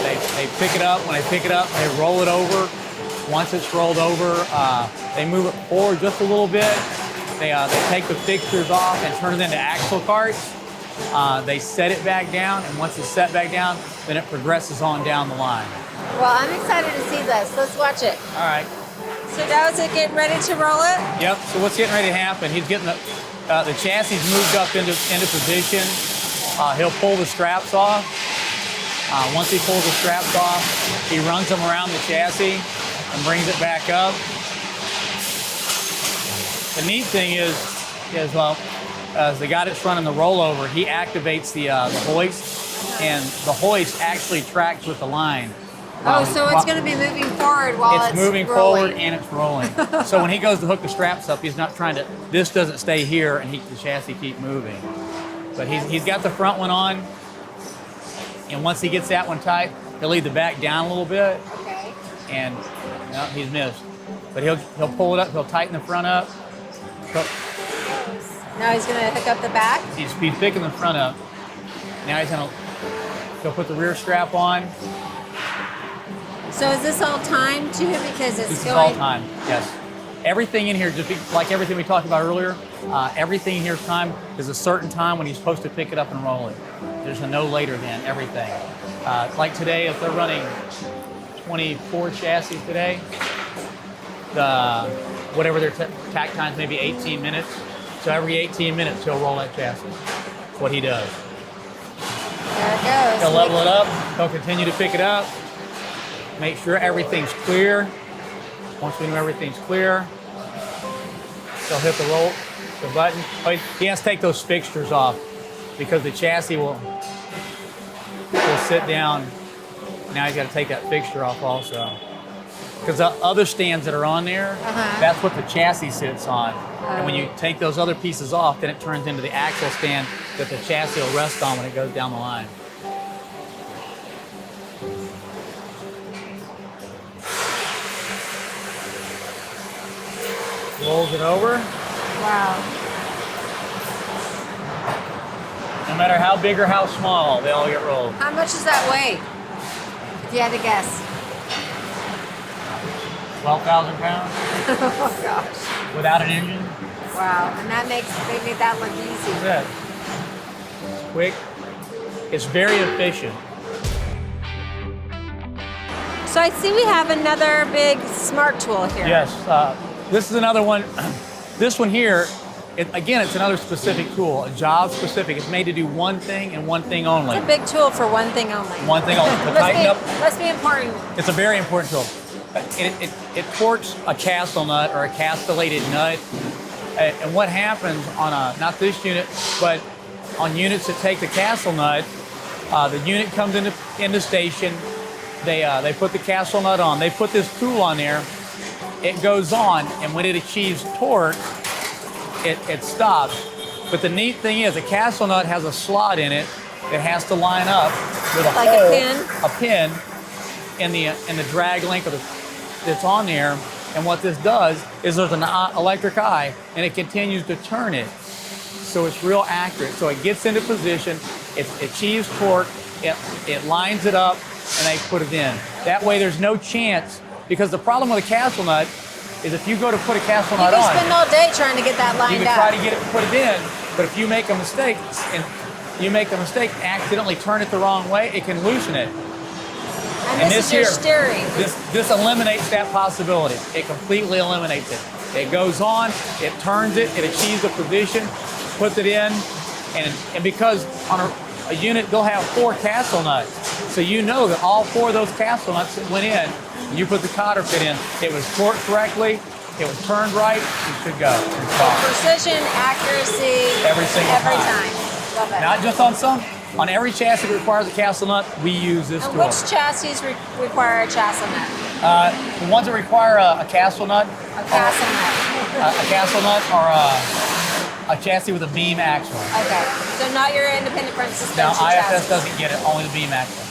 They pick it up. When they pick it up, they roll it over. Once it's rolled over, they move it forward just a little bit. They take the fixtures off and turn it into axle carts. They set it back down, and once it's set back down, then it progresses on down the line. Well, I'm excited to see this. Let's watch it. All right. So now is it getting ready to roll it? Yep, so what's getting ready to happen, he's getting the chassis moved up into position. He'll pull the straps off. Once he pulls the straps off, he runs them around the chassis and brings it back up. The neat thing is as the guy that's running the rollover, he activates the hoist, and the hoist actually tracks with the line. So it's going to be moving forward while it's moving rolling. forward and it's rolling. So when he goes to hook the straps up, he's not trying to, this doesn't stay here and the chassis keep moving. But he's got the front one on, and once he gets that one tight, he'll leave the back down a little bit. Okay. And no, he's missed. But he'll pull it up, he'll tighten the front up. Now he's going to hook up the back? He's picking the front up. Now he'll put the rear strap on. So is this all timed too? Because it's This going... is all timed, yes. Everything in here, like everything we talked about earlier, everything in here is timed. There's a certain time when he's supposed to pick it up and roll it. There's a no later than everything. Like today, if they're running 24 chassis today, whatever their tack times, maybe 18 minutes. So every 18 minutes, he'll roll that chassis. That's what he does. There it goes. He'll level it up. He'll continue to pick it up. Make sure everything's clear. Once we know everything's clear, he'll hit the button. He has to take those fixtures off because the chassis will sit down. Now he's got to take that fixture off also. Because the other stands that are on there, that's what the chassis sits on. And when you take those other pieces off, then it turns into the axle stand that the chassis will rest on when it goes down the line. rolls it over. Wow. No matter how big or how small, they all get rolled. How much does that weigh? If you had to guess. 12,000 pounds Oh gosh. without an engine. Wow. And they made that look easy. That's it. It's quick. It's very efficient. So I see we have another big smart tool here. Yes. This is another one. This one here, again, it's another specific tool, a job specific. It's made to do one thing and one thing only. It's a big tool for one thing only. One thing only. To tighten up. Must be important. It's a very important tool. It torques a castle nut or a castellated nut. And what happens on not this unit, but on units that take the castle nut, the unit comes into station. They put the castle nut on. They put this tool on there. It goes on, and when it achieves torque, it stops. But the neat thing is, a castle nut has a slot in it that has to line up with Like a pin in the drag link that's on there. And what this does is there's an electric eye, and it continues to turn it. So it's real accurate. So it gets into position, it achieves torque, it lines it up, and they put it in. That way there's no chance, because the problem with a castle nut is if you go to put a castle nut on, you can spend all day trying to get that lined you can up. try to get it to put it in, but if you make a mistake, accidentally turn it the wrong way, it can loosen it. And this is your steering. This eliminates that possibility. It completely eliminates it. It goes on, it turns it, it achieves a position, puts it in, and because on a unit they'll have 4 castle nuts. So you know that all 4 of those castle nuts that went in, you put the cotter fit in, it was torqued correctly, it was turned right, you should go. Precision, accuracy, every time. time. Love it. Not just on some. On every chassis that requires a castle nut, we use this and tool. which chassis require a castle nut? The ones that require a castle nut. A castle nut. A castle nut or a chassis with a beam axle. Okay, so not your independent front suspension Now, IFS chassis. doesn't get it, only the beam axle.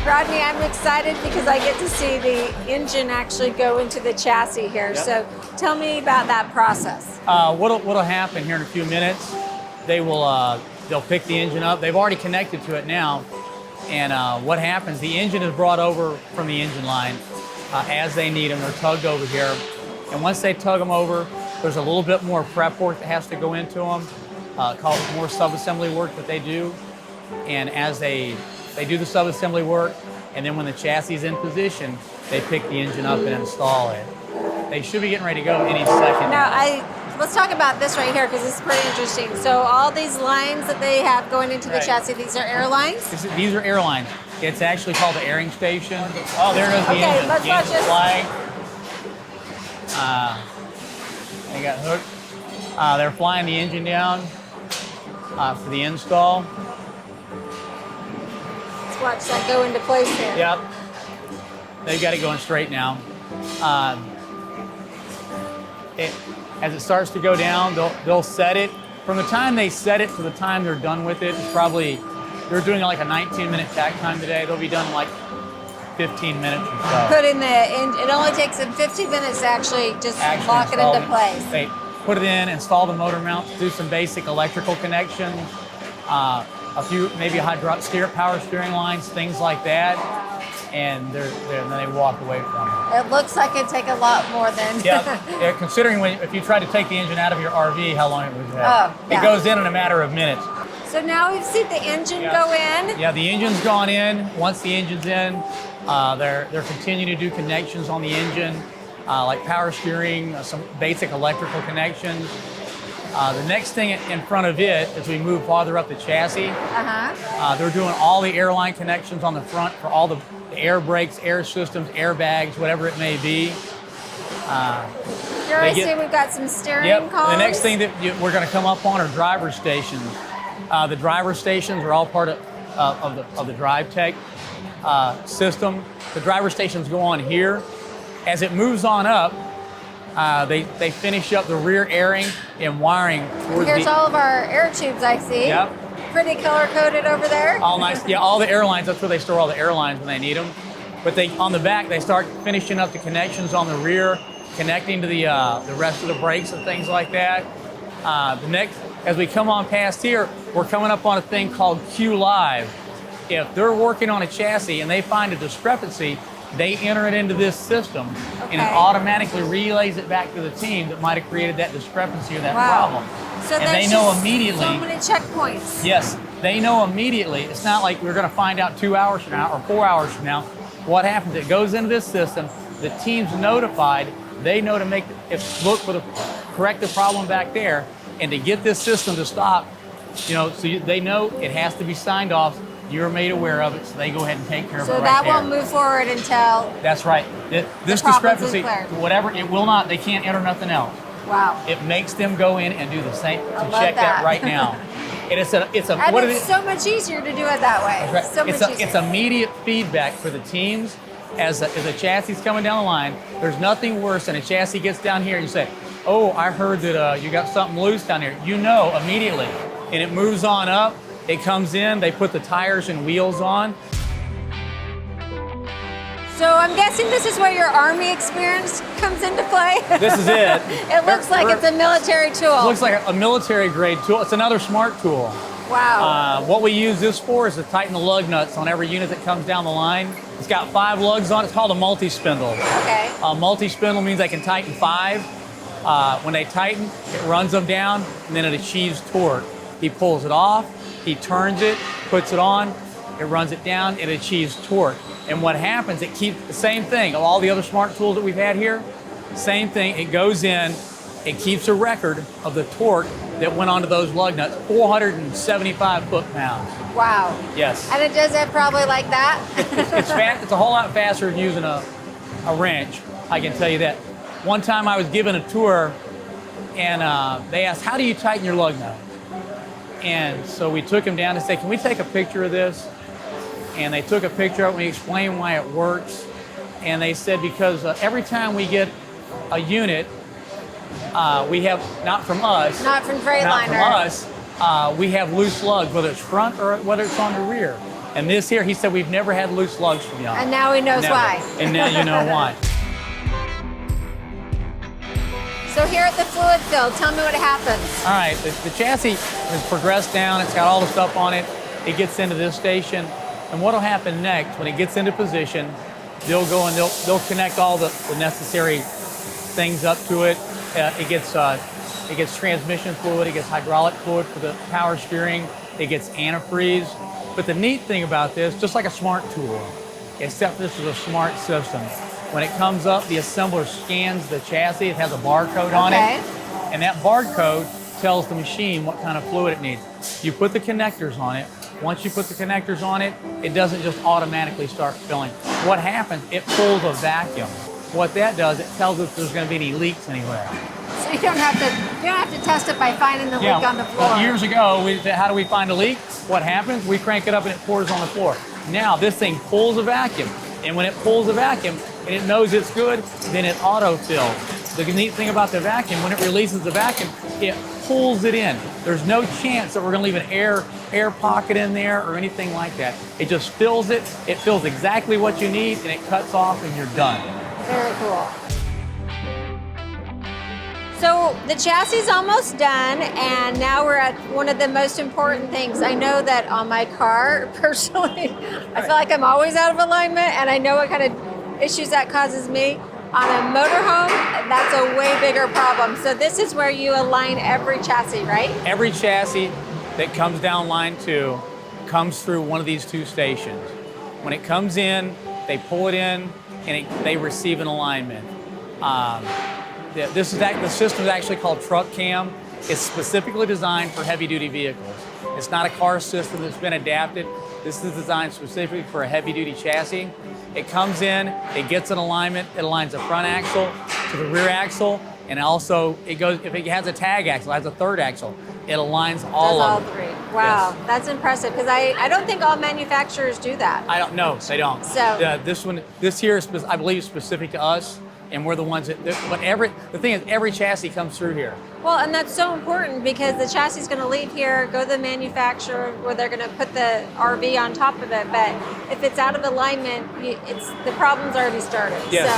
Rodney, I'm excited because I get to see the engine actually go into the chassis here. Yep. So tell me about that process. What'll happen here in a few minutes? They'll pick the engine up. They've already connected to it now, and what happens? The engine is brought over from the engine line as they need them. They're tugged over here, and once they tug them over, there's a little bit more prep work that has to go into them, called more subassembly work that they do, and as they do the subassembly work, and then when the chassis is in position, they pick the engine up and install it. They should be getting ready to go any second. Now, let's talk about this right here because this is pretty interesting. So all these lines that they have going into the chassis, these are air lines? These are air lines. It's actually called the airing station. Oh, there goes the engine. Okay, let's watch this. Flying. They got hooked. They're flying the engine down for the install. Watch that go into place here. Yep. They've got it going straight now. As it starts to go down, they'll set it. From the time they set it to the time they're done with it, it's probably, they're doing like a 19-minute tack time today. They'll be done in like 15 minutes or so. Put in it only takes them 15 minutes to actually just lock it into place. They put it in, install the motor mounts, do some basic electrical connections, a few maybe power steering lines, things like that, and then they walk away from it. It looks like it'd take a lot more than. Yeah, considering if you tried to take the engine out of your RV, how long it would take. Oh, yeah. It goes in a matter of minutes. So now we've seen the engine go in. Yeah, the engine's gone in. Once the engine's in, they're continuing to do connections on the engine, like power steering, some basic electrical connections. The next thing in front of it, as we move farther up the chassis, they're doing all the airline connections on the front for all the air brakes, air systems, airbags, whatever it may be. Here I see we've got some steering columns. The next thing that we're going to come up on are driver stations. The driver stations are all part of the DriveTech system. The driver stations go on here. As it moves on up, they finish up the rear airing and wiring. Here's all of our air tubes I see. Yep. Pretty color coded over there. All nice. Yeah, all the airlines, that's where they store all the airlines when they need them. But on the back, they start finishing up the connections on the rear, connecting to the rest of the brakes and things like that. As we come on past here, we're coming up on a thing called Q Live. If they're working on a chassis and they find a discrepancy, they enter it into this system, and it automatically relays it back to the team that might have created that discrepancy or that problem. So and they know immediately. So many checkpoints. Yes, they know immediately. It's not like we're going to find out 2 hours from now or 4 hours from now. What happens? It goes into this system. The team's notified. They know to look for correct the problem back there, and to get this system to stop. They know it has to be signed off. You're made aware of it, so they go ahead and take care of it right there. So that won't move forward until. That's right. This discrepancy, whatever, it will not. They can't enter nothing else. Wow. It makes them go in and do the same to check that right now. And it's so much easier to do it that way. Right. So much easier. It's immediate feedback for the teams as a chassis is coming down the line. There's nothing worse than a chassis gets down here and you say, "Oh, I heard that you got something loose down here." You know immediately, and it moves on up. It comes in. They put the tires and wheels on. So I'm guessing this is where your Army experience comes into play? This is it. It looks like it's a military tool. It looks like a military grade tool. It's another smart tool. Wow. What we use this for is to tighten the lug nuts on every unit that comes down the line. It's got 5 lugs on it. It's called a multi-spindle. Okay. Multi-spindle means they can tighten 5. When they tighten, it runs them down, and then it achieves torque. He pulls it off, he turns it, puts it on, it runs it down, it achieves torque. And what happens, it keeps the same thing. Of all the other smart tools that we've had here, same thing. It goes in, it keeps a record of the torque that went onto those lug nuts, 475 foot-pounds. Wow. Yes. And it does it probably like that? It's a whole lot faster than using a wrench, I can tell you that. One time I was given a tour, and they asked, "How do you tighten your lug nut?" And so we took him down and said, "Can we take a picture of this?" And they took a picture of it, and we explained why it works. And they said, because every time we get a unit, we have, not from us. Not from Freightliner. Not from us. We have loose lugs, whether it's front or whether it's on the rear. And this here, he said, we've never had loose lugs from y'all. And now he knows why. And now you know why. So here at the fluid fill, tell me what happens. All right, the chassis has progressed down. It's got all the stuff on it. It gets into this station. And what will happen next, when it gets into position, they'll go and they'll connect all the necessary things up to it. It gets transmission fluid, it gets hydraulic fluid for the power steering, it gets antifreeze. But the neat thing about this, just like a smart tool, except this is a smart system. When it comes up, the assembler scans the chassis. It has a barcode on it. And that barcode tells the machine what kind of fluid it needs. You put the connectors on it. Once you put the connectors on it, it doesn't just automatically start filling. What happens, it pulls a vacuum. What that does, it tells us if there's going to be any leaks anywhere. So you don't have to test it by finding the leak on the floor. Well, years ago, how do we find a leak? What happens? We crank it up and it pours on the floor. Now this thing pulls a vacuum. And when it pulls a vacuum and it knows it's good, then it auto-fills. The neat thing about the vacuum, when it releases the vacuum, it pulls it in. There's no chance that we're going to leave an air pocket in there or anything like that. It just fills it. It fills exactly what you need, and it cuts off, and you're done. Very cool. So the chassis is almost done, and now we're at one of the most important things. I know that on my car, personally, I feel like I'm always out of alignment, and I know what kind of issues that causes me. On a motorhome, that's a way bigger problem. So this is where you align every chassis, right? Every chassis that comes down line 2 comes through one of these 2 stations. When it comes in, they pull it in, and they receive an alignment. The system is actually called Truck Cam. It's specifically designed for heavy-duty vehicles. It's not a car system that's been adapted. This is designed specifically for a heavy-duty chassis. It comes in, it gets an alignment, it aligns the front axle to the rear axle, and also it goes, if it has a tag axle, it has a third axle, it aligns all of them. 3. Wow, yes. That's impressive, because I don't think all manufacturers do that. I don't know, they don't. So this here is, I believe, specific to us. and we're the ones that, but the thing is, every chassis comes through here. Well, and that's so important because the chassis is going to leave here, go to the manufacturer where they're going to put the RV on top of it. But if it's out of alignment, the problem's already started. Yes,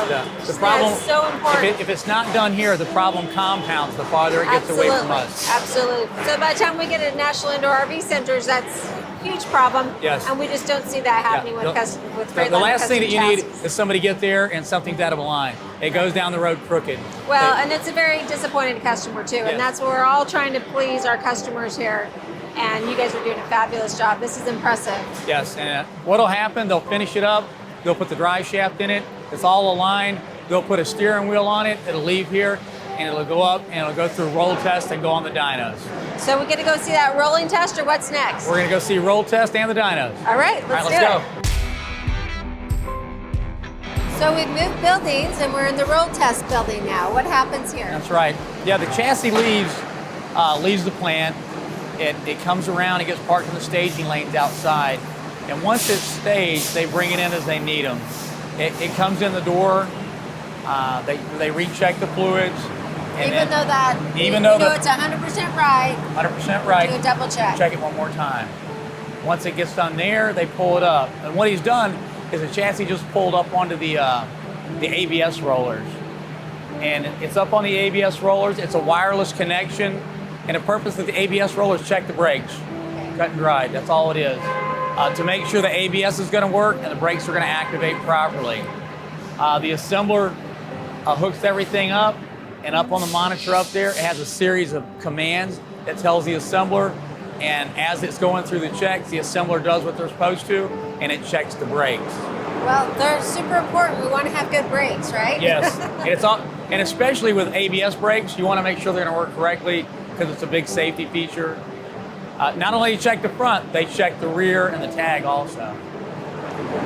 so the problem, that's so important. If it's not done here, the problem compounds the farther it gets away from us. Absolutely. So by the time we get to National Indoor RV Centers, that's a huge problem. Yes. And we just don't see that happening with Freightliner The last thing that you chassis. need is somebody get there and something's out of a line. It goes down the road crooked. Well, and it's a very disappointed customer too, and that's what we're all trying to please our customers here. And you guys are doing a fabulous job. This is impressive. Yes, and what'll happen, they'll finish it up, they'll put the drive shaft in it, it's all aligned, they'll put a steering wheel on it, it'll leave here, and it'll go up, and it'll go through roll test and go on the dynos. So we get to go see that rolling test, or what's next? We're gonna go see roll test and the dynos. All right, let's go. So we've moved buildings, and we're in the roll test building now. What happens here? That's right. Yeah, the chassis leaves the plant. It comes around, it gets parked in the staging lanes outside. And once it's staged, they bring it in as they need them. It comes in the door, they recheck the fluids. Even though it's 100% right. 100% right. Do a double check. Check it one more time. Once it gets done there, they pull it up. And what he's done is the chassis just pulled up onto the ABS rollers. And it's up on the ABS rollers. It's a wireless connection. And the purpose of the ABS rollers, check the brakes. Cut and dried, that's all it is. To make sure the ABS is gonna work and the brakes are gonna activate properly. The assembler hooks everything up, and up on the monitor up there, it has a series of commands that tells the assembler, and as it's going through the checks, the assembler does what they're supposed to, and it checks the brakes. Well, they're super important. We want to have good brakes, right? Yes, and especially with ABS brakes, you want to make sure they're going to work correctly because it's a big safety feature. Not only check the front, they check the rear and the tag also.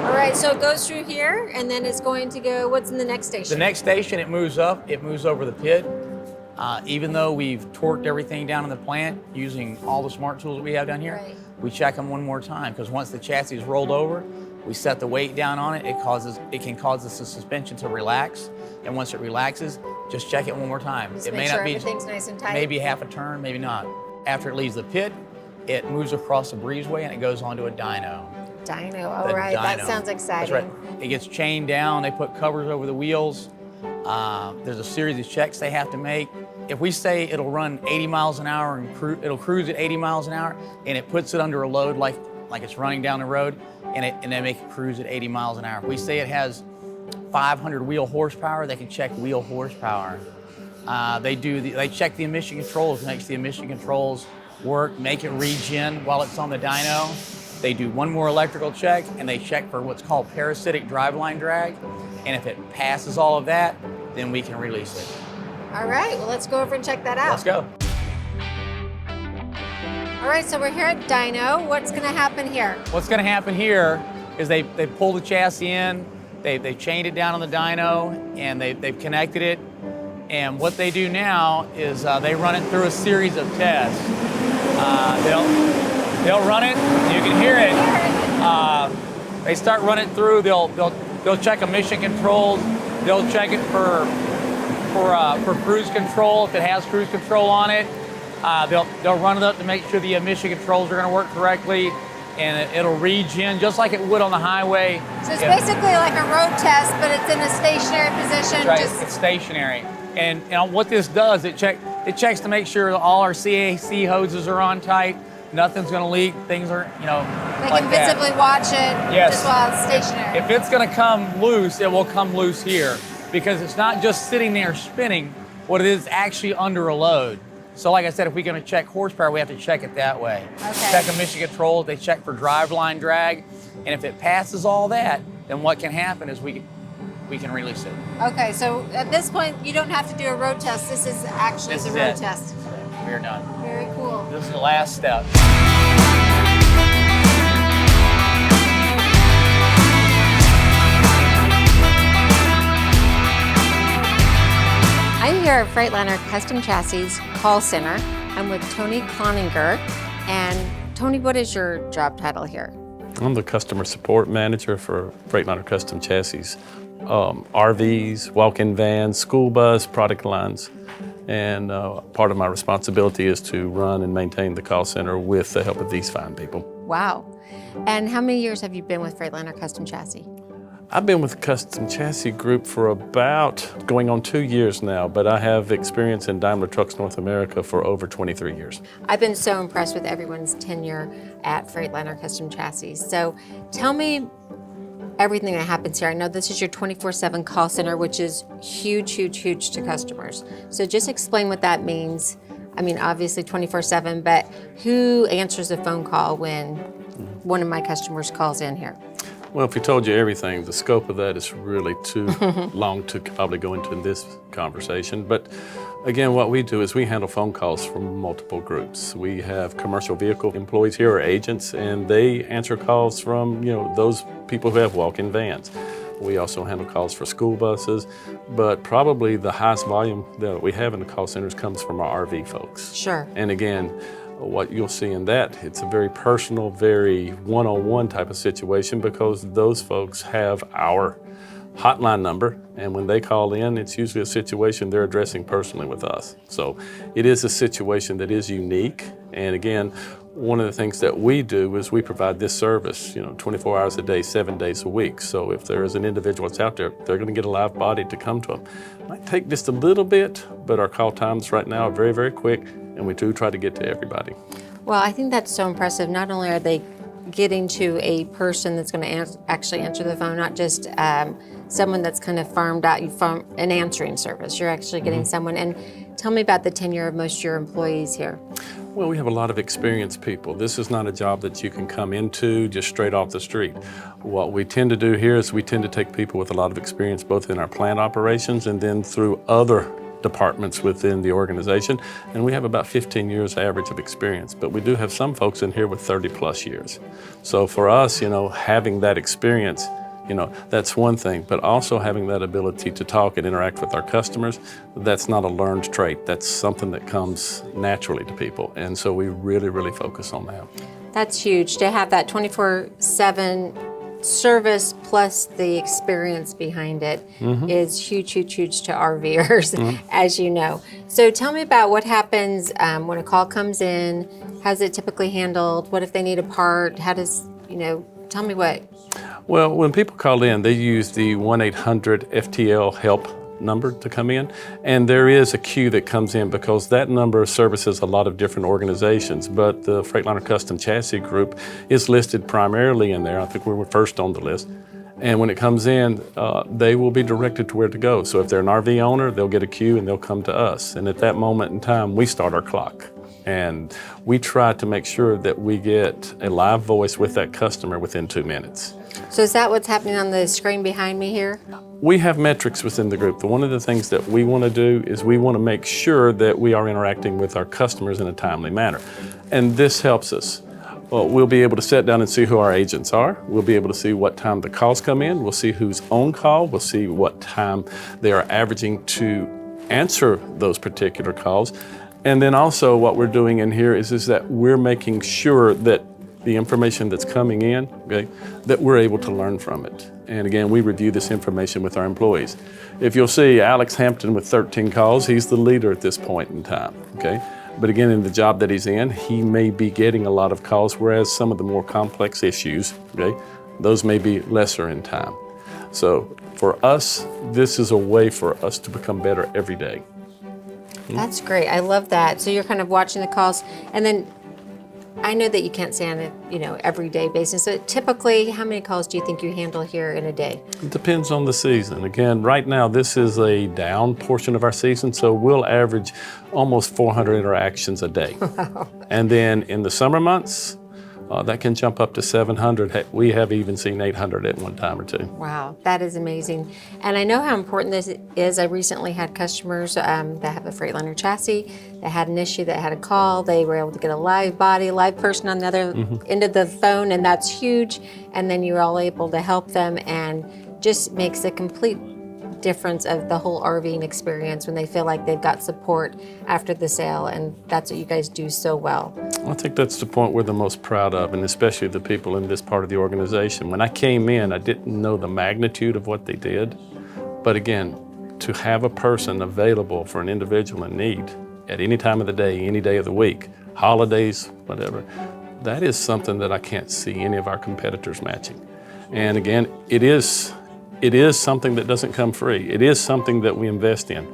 All right, so it goes through here, and then it's going to go, what's in the next station? The next station, it moves up, it moves over the pit. Even though we've torqued everything down in the plant using all the smart tools that we have down here, we check them one more time, because once the chassis is rolled over, we set the weight down on it, it can cause the suspension to relax, and once it relaxes, just check it one more time. Just it make may sure not be everything's nice and tight. Maybe half a turn, maybe not. After it leaves the pit, it moves across the breezeway and it goes onto a dyno. Dyno, all right, that sounds exciting. That's right. It gets chained down, they put covers over the wheels. There's a series of checks they have to make. If we say it'll run 80 miles an hour and it'll cruise at 80 miles an hour, and it puts it under a load like it's running down the road, and they make it cruise at 80 miles an hour. If we say it has 500 wheel horsepower, they can check wheel horsepower. They check the emission controls, makes the emission controls work, make it regen while it's on the dyno. They do one more electrical check, and they check for what's called parasitic driveline drag. And if it passes all of that, then we can release it. All right, well, let's go over and check that out. Let's go. All right, so we're here at Dyno. What's gonna happen here? What's gonna happen here is they pull the chassis in, they've chained it down on the dyno, and they've connected it. And what they do now is they run it through a series of tests. They'll run it, you can hear it. They start running through, they'll check emission controls, they'll check it for cruise control if it has cruise control on it. They'll run it up to make sure the emission controls are going to work correctly, and it'll regen just like it would on the highway. So it's basically like a road test, but it's in a stationary position. Right, it's stationary. And what this does, it checks to make sure that all our CAC hoses are on tight, nothing's going to leak, things are, They like can visibly watch it just while it's stationary. If it's going to come loose, it will come loose here, because it's not just sitting there spinning. What it is actually under a load. So like I said, if we're going to check horsepower, we have to check it that way. Okay. Check emission controls, they check for driveline drag, and if it passes all that, then what can happen is we can release it. Okay, so at this point, you don't have to do a road test. This is actually the road test. We're done. Very cool. This is the last step. I'm here at Freightliner Custom Chassis Call Center. I'm with Tony Cloninger. And Tony, what is your job title here? I'm the customer support manager for Freightliner Custom Chassis. RVs, walk-in vans, school bus, product lines. And part of my responsibility is to run and maintain the call center with the help of these fine people. Wow. And how many years have you been with Freightliner Custom Chassis? I've been with the Custom Chassis Group for about going on 2 years now, but I have experience in Daimler Trucks North America for over 23 years. I've been so impressed with everyone's tenure at Freightliner Custom Chassis. So tell me everything that happens here. I know this is your 24/7 call center, which is huge, huge, huge to customers. So just explain what that means. I mean, obviously 24/7, but who answers the phone call when one of my customers calls in here? Well, if we told you everything, the scope of that is really too long to probably go into in this conversation. But again, what we do is we handle phone calls from multiple groups. We have commercial vehicle employees here or agents, and they answer calls from, those people who have walk-in vans. We also handle calls for school buses, but probably the highest volume that we have in the call centers comes from our RV folks. Sure. And again, what you'll see in that, it's a very personal, very one-on-one type of situation because those folks have our hotline number, and when they call in, it's usually a situation they're addressing personally with us. So it is a situation that is unique, and again, one of the things that we do is we provide this service, 24 hours a day, 7 days a week. So if there is an individual that's out there, they're going to get a live body to come to them. It might take just a little bit, but our call times right now are very, very quick, and we do try to get to everybody. Well, I think that's so impressive. Not only are they getting to a person that's going to actually answer the phone, not just someone that's kind of farmed out, you farm an answering service. You're actually getting someone. And tell me about the tenure of most of your employees here. Well, we have a lot of experienced people. This is not a job that you can come into just straight off the street. What we tend to do here is we tend to take people with a lot of experience both in our plant operations and then through other departments within the organization, and we have about 15 years average of experience, but we do have some folks in here with 30 plus years. So for us, having that experience, that's one thing, but also having that ability to talk and interact with our customers, that's not a learned trait. That's something that comes naturally to people, and so we really, really focus on that. That's huge, to have that 24/7 service plus the experience behind it is huge, huge, huge to RVers, as you know. So tell me about what happens when a call comes in. How's it typically handled? What if they need a part? How does, tell me what. Well, when people call in, they use the 1-800-FTL help number to come in, and there is a queue that comes in because that number services a lot of different organizations, but the Freightliner Custom Chassis Group is listed primarily in there. I think we were first on the list. And when it comes in, they will be directed to where to go. So if they're an RV owner, they'll get a queue and they'll come to us. And at that moment in time, we start our clock. And we try to make sure that we get a live voice with that customer within 2 minutes. So is that what's happening on the screen behind me here? We have metrics within the group. One of the things that we want to do is we want to make sure that we are interacting with our customers in a timely manner. And this helps us. Well, we'll be able to sit down and see who our agents are. We'll be able to see what time the calls come in. We'll see who's on call. We'll see what time they are averaging to answer those particular calls. And then also what we're doing in here is that we're making sure that the information that's coming in, okay, that we're able to learn from it. And again, we review this information with our employees. If you'll see Alex Hampton with 13 calls, he's the leader at this point in time, okay? But again, in the job that he's in, he may be getting a lot of calls, whereas some of the more complex issues, okay, those may be lesser in time. So for us, this is a way for us to become better every day. That's great. I love that. So you're kind of watching the calls, and then I know that you can't say on a everyday basis. So typically, how many calls do you think you handle here in a day? It depends on the season. Again, right now this is a down portion of our season, so we'll average almost 400 interactions a day. Wow. And then in the summer months, that can jump up to 700. We have even seen 800 at one time or two. Wow, that is amazing. And I know how important this is. I recently had customers that have a Freightliner chassis that had an issue, that had a call. They were able to get a live body, live person on the other end of the phone, and that's huge. And then you're all able to help them, and just makes a complete difference of the whole RVing experience when they feel like they've got support after the sale, and that's what you guys do so well. I think that's the point we're the most proud of, and especially the people in this part of the organization. When I came in, I didn't know the magnitude of what they did, but again, to have a person available for an individual in need at any time of the day, any day of the week, holidays, whatever, that is something that I can't see any of our competitors matching. And again, it is something that doesn't come free. It is something that we invest in.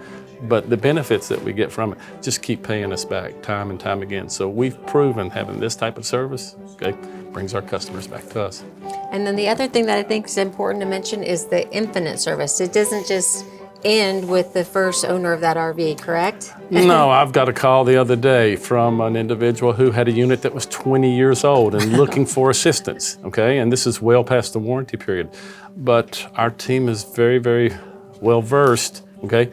But the benefits that we get from it just keep paying us back time and time again. So we've proven having this type of service, okay, brings our customers back to us. And then the other thing that I think is important to mention is the infinite service. It doesn't just end with the first owner of that RV, correct? No, I've got a call the other day from an individual who had a unit that was 20 years old and looking for assistance, okay? And this is well past the warranty period. But our team is very, very well versed, okay,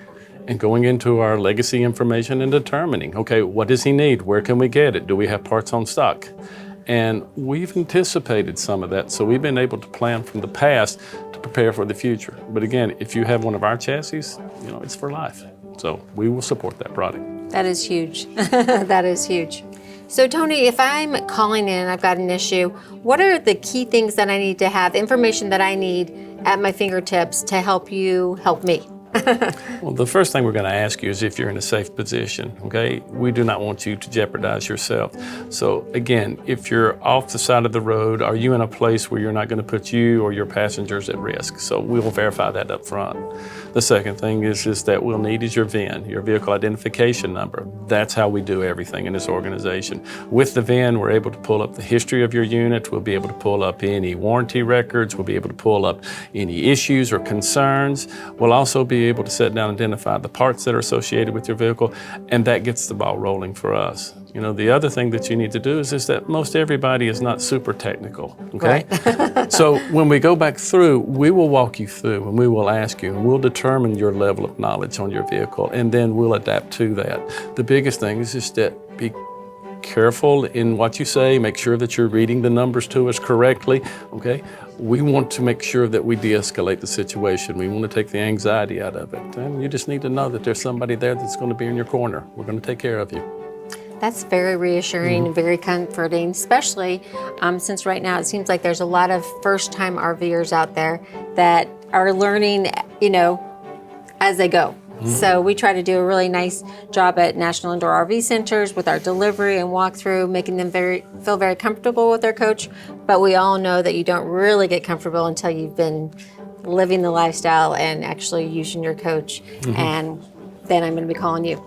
in going into our legacy information and determining, okay, what does he need? Where can we get it? Do we have parts on stock? And we've anticipated some of that, so we've been able to plan from the past to prepare for the future. But again, if you have one of our chassis, you know, it's for life. So we will support that product. That is huge. That is huge. So Tony, if I'm calling in and I've got an issue, what are the key things that I need to have, information that I need at my fingertips to help you help me? Well, the first thing we're going to ask you is if you're in a safe position, okay? We do not want you to jeopardize yourself. So again, if you're off the side of the road, are you in a place where you're not going to put you or your passengers at risk? So we will verify that up front. The second thing is that we'll need is your VIN, your vehicle identification number. That's how we do everything in this organization. With the VIN, we're able to pull up the history of your unit. We'll be able to pull up any warranty records. We'll be able to pull up any issues or concerns. We'll also be able to sit down and identify the parts that are associated with your vehicle, and that gets the ball rolling for us. You know, the other thing that you need to do is that most everybody is not super technical, okay? Right. So when we go back through, we will walk you through and we will ask you and we'll determine your level of knowledge on your vehicle, and then we'll adapt to that. The biggest thing is just that be careful in what you say, make sure that you're reading the numbers to us correctly, okay? We want to make sure that we de-escalate the situation. We want to take the anxiety out of it. And you just need to know that there's somebody there that's going to be in your corner. We're going to take care of you. That's very reassuring and very comforting, especially since right now it seems like there's a lot of first-time RVers out there that are learning, you know, as they go. So we try to do a really nice job at National Indoor RV Centers with our delivery and walkthrough, making them feel very comfortable with their coach. But we all know that you don't really get comfortable until you've been living the lifestyle and actually using your coach. And then I'm going to be calling you.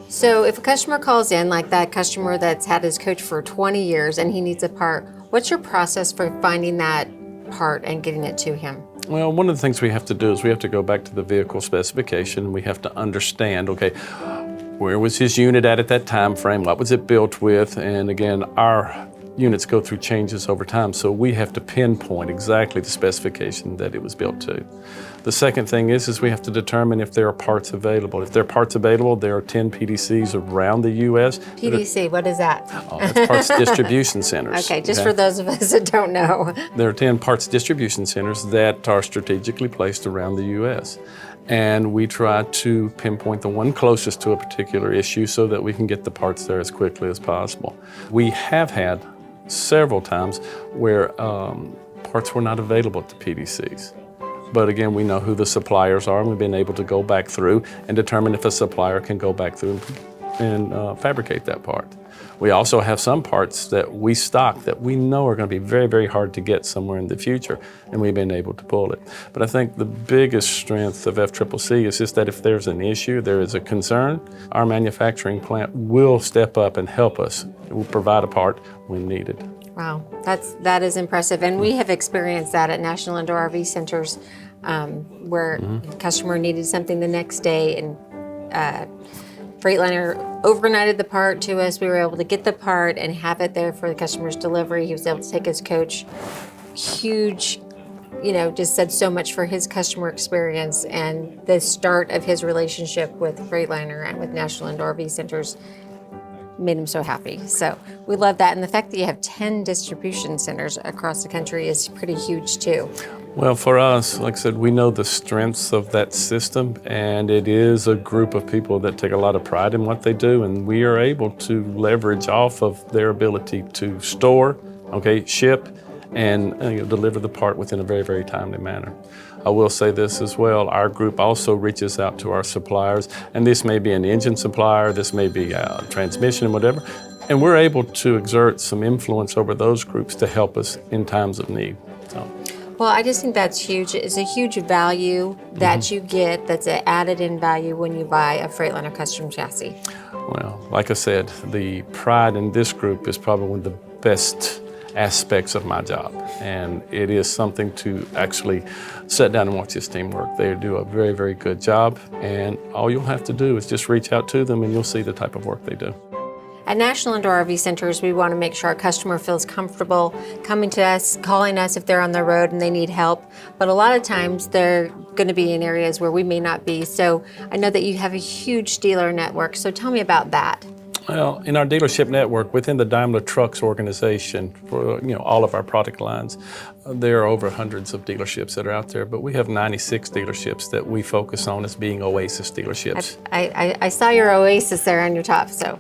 So if a customer calls in, like that customer that's had his coach for 20 years and he needs a part, what's your process for finding that part and getting it to him? Well, one of the things we have to do is we have to go back to the vehicle specification. We have to understand, okay, where was his unit at that time frame? What was it built with? And again, our units go through changes over time, so we have to pinpoint exactly the specification that it was built to. The second thing is we have to determine if there are parts available. If there are parts available, there are 10 PDCs around the U.S. PDC, what is that? Oh, that's parts distribution centers. Okay, just for those of us that don't know. There are 10 parts distribution centers that are strategically placed around the U.S. And we try to pinpoint the one closest to a particular issue so that we can get the parts there as quickly as possible. We have had several times where parts were not available to PDCs. But again, we know who the suppliers are, and we've been able to go back through and determine if a supplier can go back through and fabricate that part. We also have some parts that we stock that we know are going to be very, very hard to get somewhere in the future, and we've been able to pull it. But I think the biggest strength of FCCC is just that if there's an issue, there is a concern, our manufacturing plant will step up and help us. It will provide a part when needed. Wow, that is impressive, and we have experienced that at National Indoor RV Centers, where a customer needed something the next day, and Freightliner overnighted the part to us. We were able to get the part and have it there for the customer's delivery. He was able to take his coach. Huge, you know, just said so much for his customer experience and the start of his relationship with Freightliner and with National Indoor RV Centers. Made him so happy. So we love that. And the fact that you have 10 distribution centers across the country is pretty huge too. Well, for us, like I said, we know the strengths of that system, and it is a group of people that take a lot of pride in what they do, and we are able to leverage off of their ability to store, ship, and deliver the part within a very, very timely manner. I will say this as well, our group also reaches out to our suppliers, and this may be an engine supplier, this may be a transmission, whatever, and we're able to exert some influence over those groups to help us in times of need. So. Well, I just think that's huge. It's a huge value that you get that's added in value when you buy a Freightliner Custom Chassis. Well, like I said, the pride in this group is probably one of the best aspects of my job, and it is something to actually sit down and watch this team work. They do a very, very good job, and all you'll have to do is just reach out to them and you'll see the type of work they do. At National Indoor RV Centers, we want to make sure our customer feels comfortable coming to us, calling us if they're on the road and they need help. But a lot of times they're going to be in areas where we may not be. So I know that you have a huge dealer network. So tell me about that. Well, in our dealership network, within the Daimler Trucks organization, for all of our product lines, there are over hundreds of dealerships that are out there, but we have 96 dealerships that we focus on as being Oasis dealerships. I saw your Oasis there on your top, so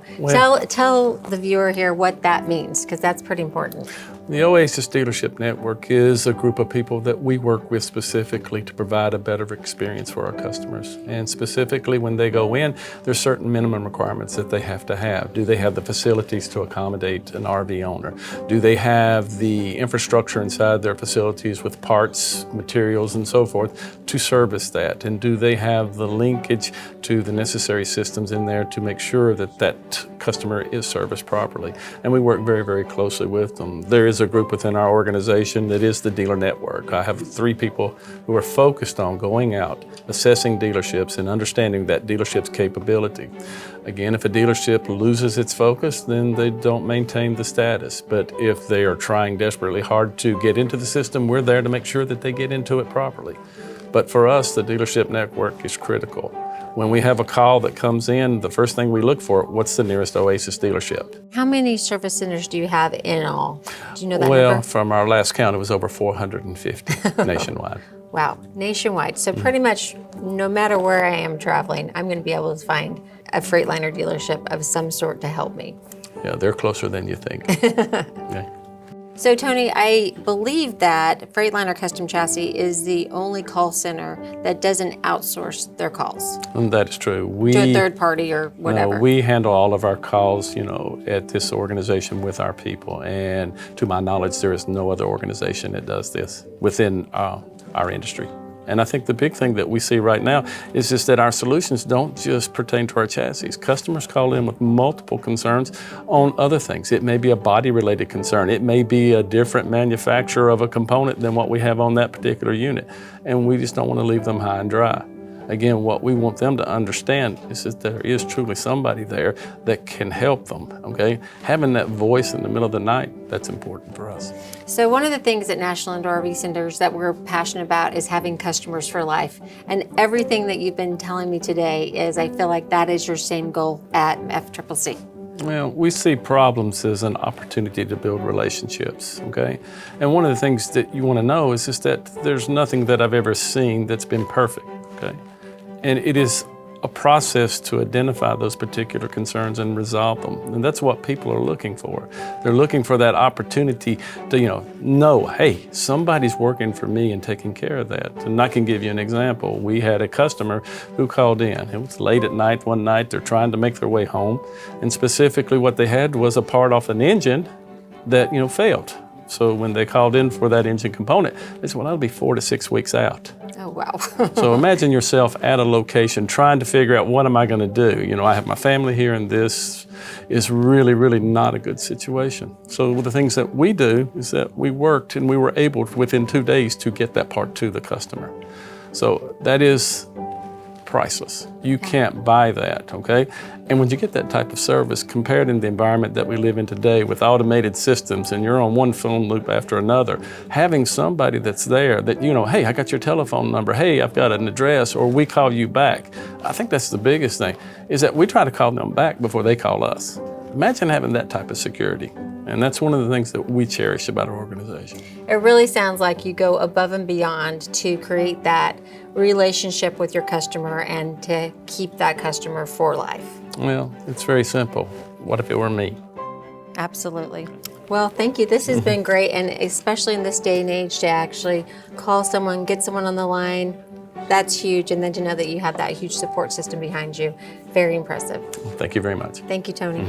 tell the viewer here what that means, because that's pretty important. The Oasis dealership network is a group of people that we work with specifically to provide a better experience for our customers. And specifically when they go in, there's certain minimum requirements that they have to have. Do they have the facilities to accommodate an RV owner? Do they have the infrastructure inside their facilities with parts, materials, and so forth to service that? And do they have the linkage to the necessary systems in there to make sure that that customer is serviced properly? And we work very, very closely with them. There is a group within our organization that is the dealer network. I have 3 people who are focused on going out, assessing dealerships and understanding that dealership's capability. Again, if a dealership loses its focus, then they don't maintain the status. But if they are trying desperately hard to get into the system, we're there to make sure that they get into it properly. But for us, the dealership network is critical. When we have a call that comes in, the first thing we look for, what's the nearest Oasis dealership? How many service centers do you have in all? Do you know that Well, number? from our last count, it was over 450 nationwide. Wow, nationwide. So pretty much no matter where I am traveling, I'm going to be able to find a Freightliner dealership of some sort to help me. Yeah, they're closer than you think. Okay. So Tony, I believe that Freightliner Custom Chassis is the only call center that doesn't outsource their calls And that is true. to a third party or whatever. No, we handle all of our calls, at this organization with our people. And to my knowledge, there is no other organization that does this within our industry. And I think the big thing that we see right now is just that our solutions don't just pertain to our chassis. Customers call in with multiple concerns on other things. It may be a body-related concern. It may be a different manufacturer of a component than what we have on that particular unit. And we just don't want to leave them high and dry. Again, what we want them to understand is that there is truly somebody there that can help them, okay? Having that voice in the middle of the night, that's important for us. So one of the things at National Indoor RV Centers that we're passionate about is having customers for life. And everything that you've been telling me today is, I feel like that is your same goal at FCCC. Well, we see problems as an opportunity to build relationships, okay? And one of the things that you want to know is just that there's nothing that I've ever seen that's been perfect, okay? And it is a process to identify those particular concerns and resolve them. And that's what people are looking for. They're looking for that opportunity to, know, hey, somebody's working for me and taking care of that. And I can give you an example. We had a customer who called in. It was late at night one night. They're trying to make their way home. And specifically what they had was a part off an engine that, failed. So when they called in for that engine component, they said, well, that'll be 4 to 6 weeks out. Oh, wow. So imagine yourself at a location trying to figure out, what am I going to do? I have my family here, and this is really, really not a good situation. So the things that we do is that we worked and we were able within 2 days to get that part to the customer. So that is priceless. You can't buy that, okay? And when you get that type of service, compared in the environment that we live in today with automated systems and you're on one phone loop after another, having somebody that's there that, hey, I got your telephone number, hey, I've got an address, or we call you back. I think that's the biggest thing, is that we try to call them back before they call us. Imagine having that type of security. And that's one of the things that we cherish about our organization. It really sounds like you go above and beyond to create that relationship with your customer and to keep that customer for life. Well, it's very simple. What if it were me? Absolutely. Well, thank you. This has been great, and especially in this day and age to actually call someone, get someone on the line, that's huge. And then to know that you have that huge support system behind you, very impressive. Thank you very much. Thank you, Tony.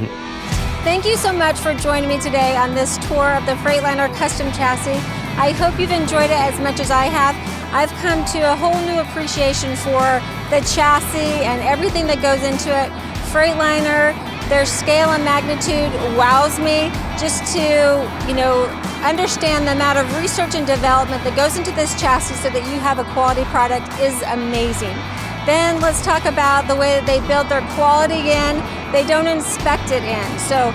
Thank you so much for joining me today on this tour of the Freightliner Custom Chassis. I hope you've enjoyed it as much as I have. I've come to a whole new appreciation for the chassis and everything that goes into it. Freightliner, their scale and magnitude wows me. Just to, understand the amount of research and development that goes into this chassis so that you have a quality product is amazing. Then let's talk about the way that they build their quality in. They don't inspect it in. So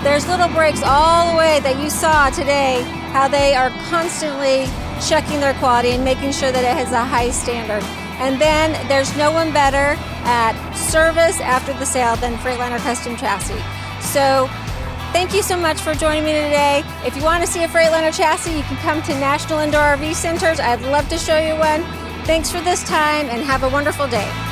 there's little breaks all the way that you saw today, how they are constantly checking their quality and making sure that it has a high standard. And then there's no one better at service after the sale than Freightliner Custom Chassis. So thank you so much for joining me today. If you want to see a Freightliner chassis, you can come to National Indoor RV Centers. I'd love to show you one. Thanks for this time and have a wonderful day.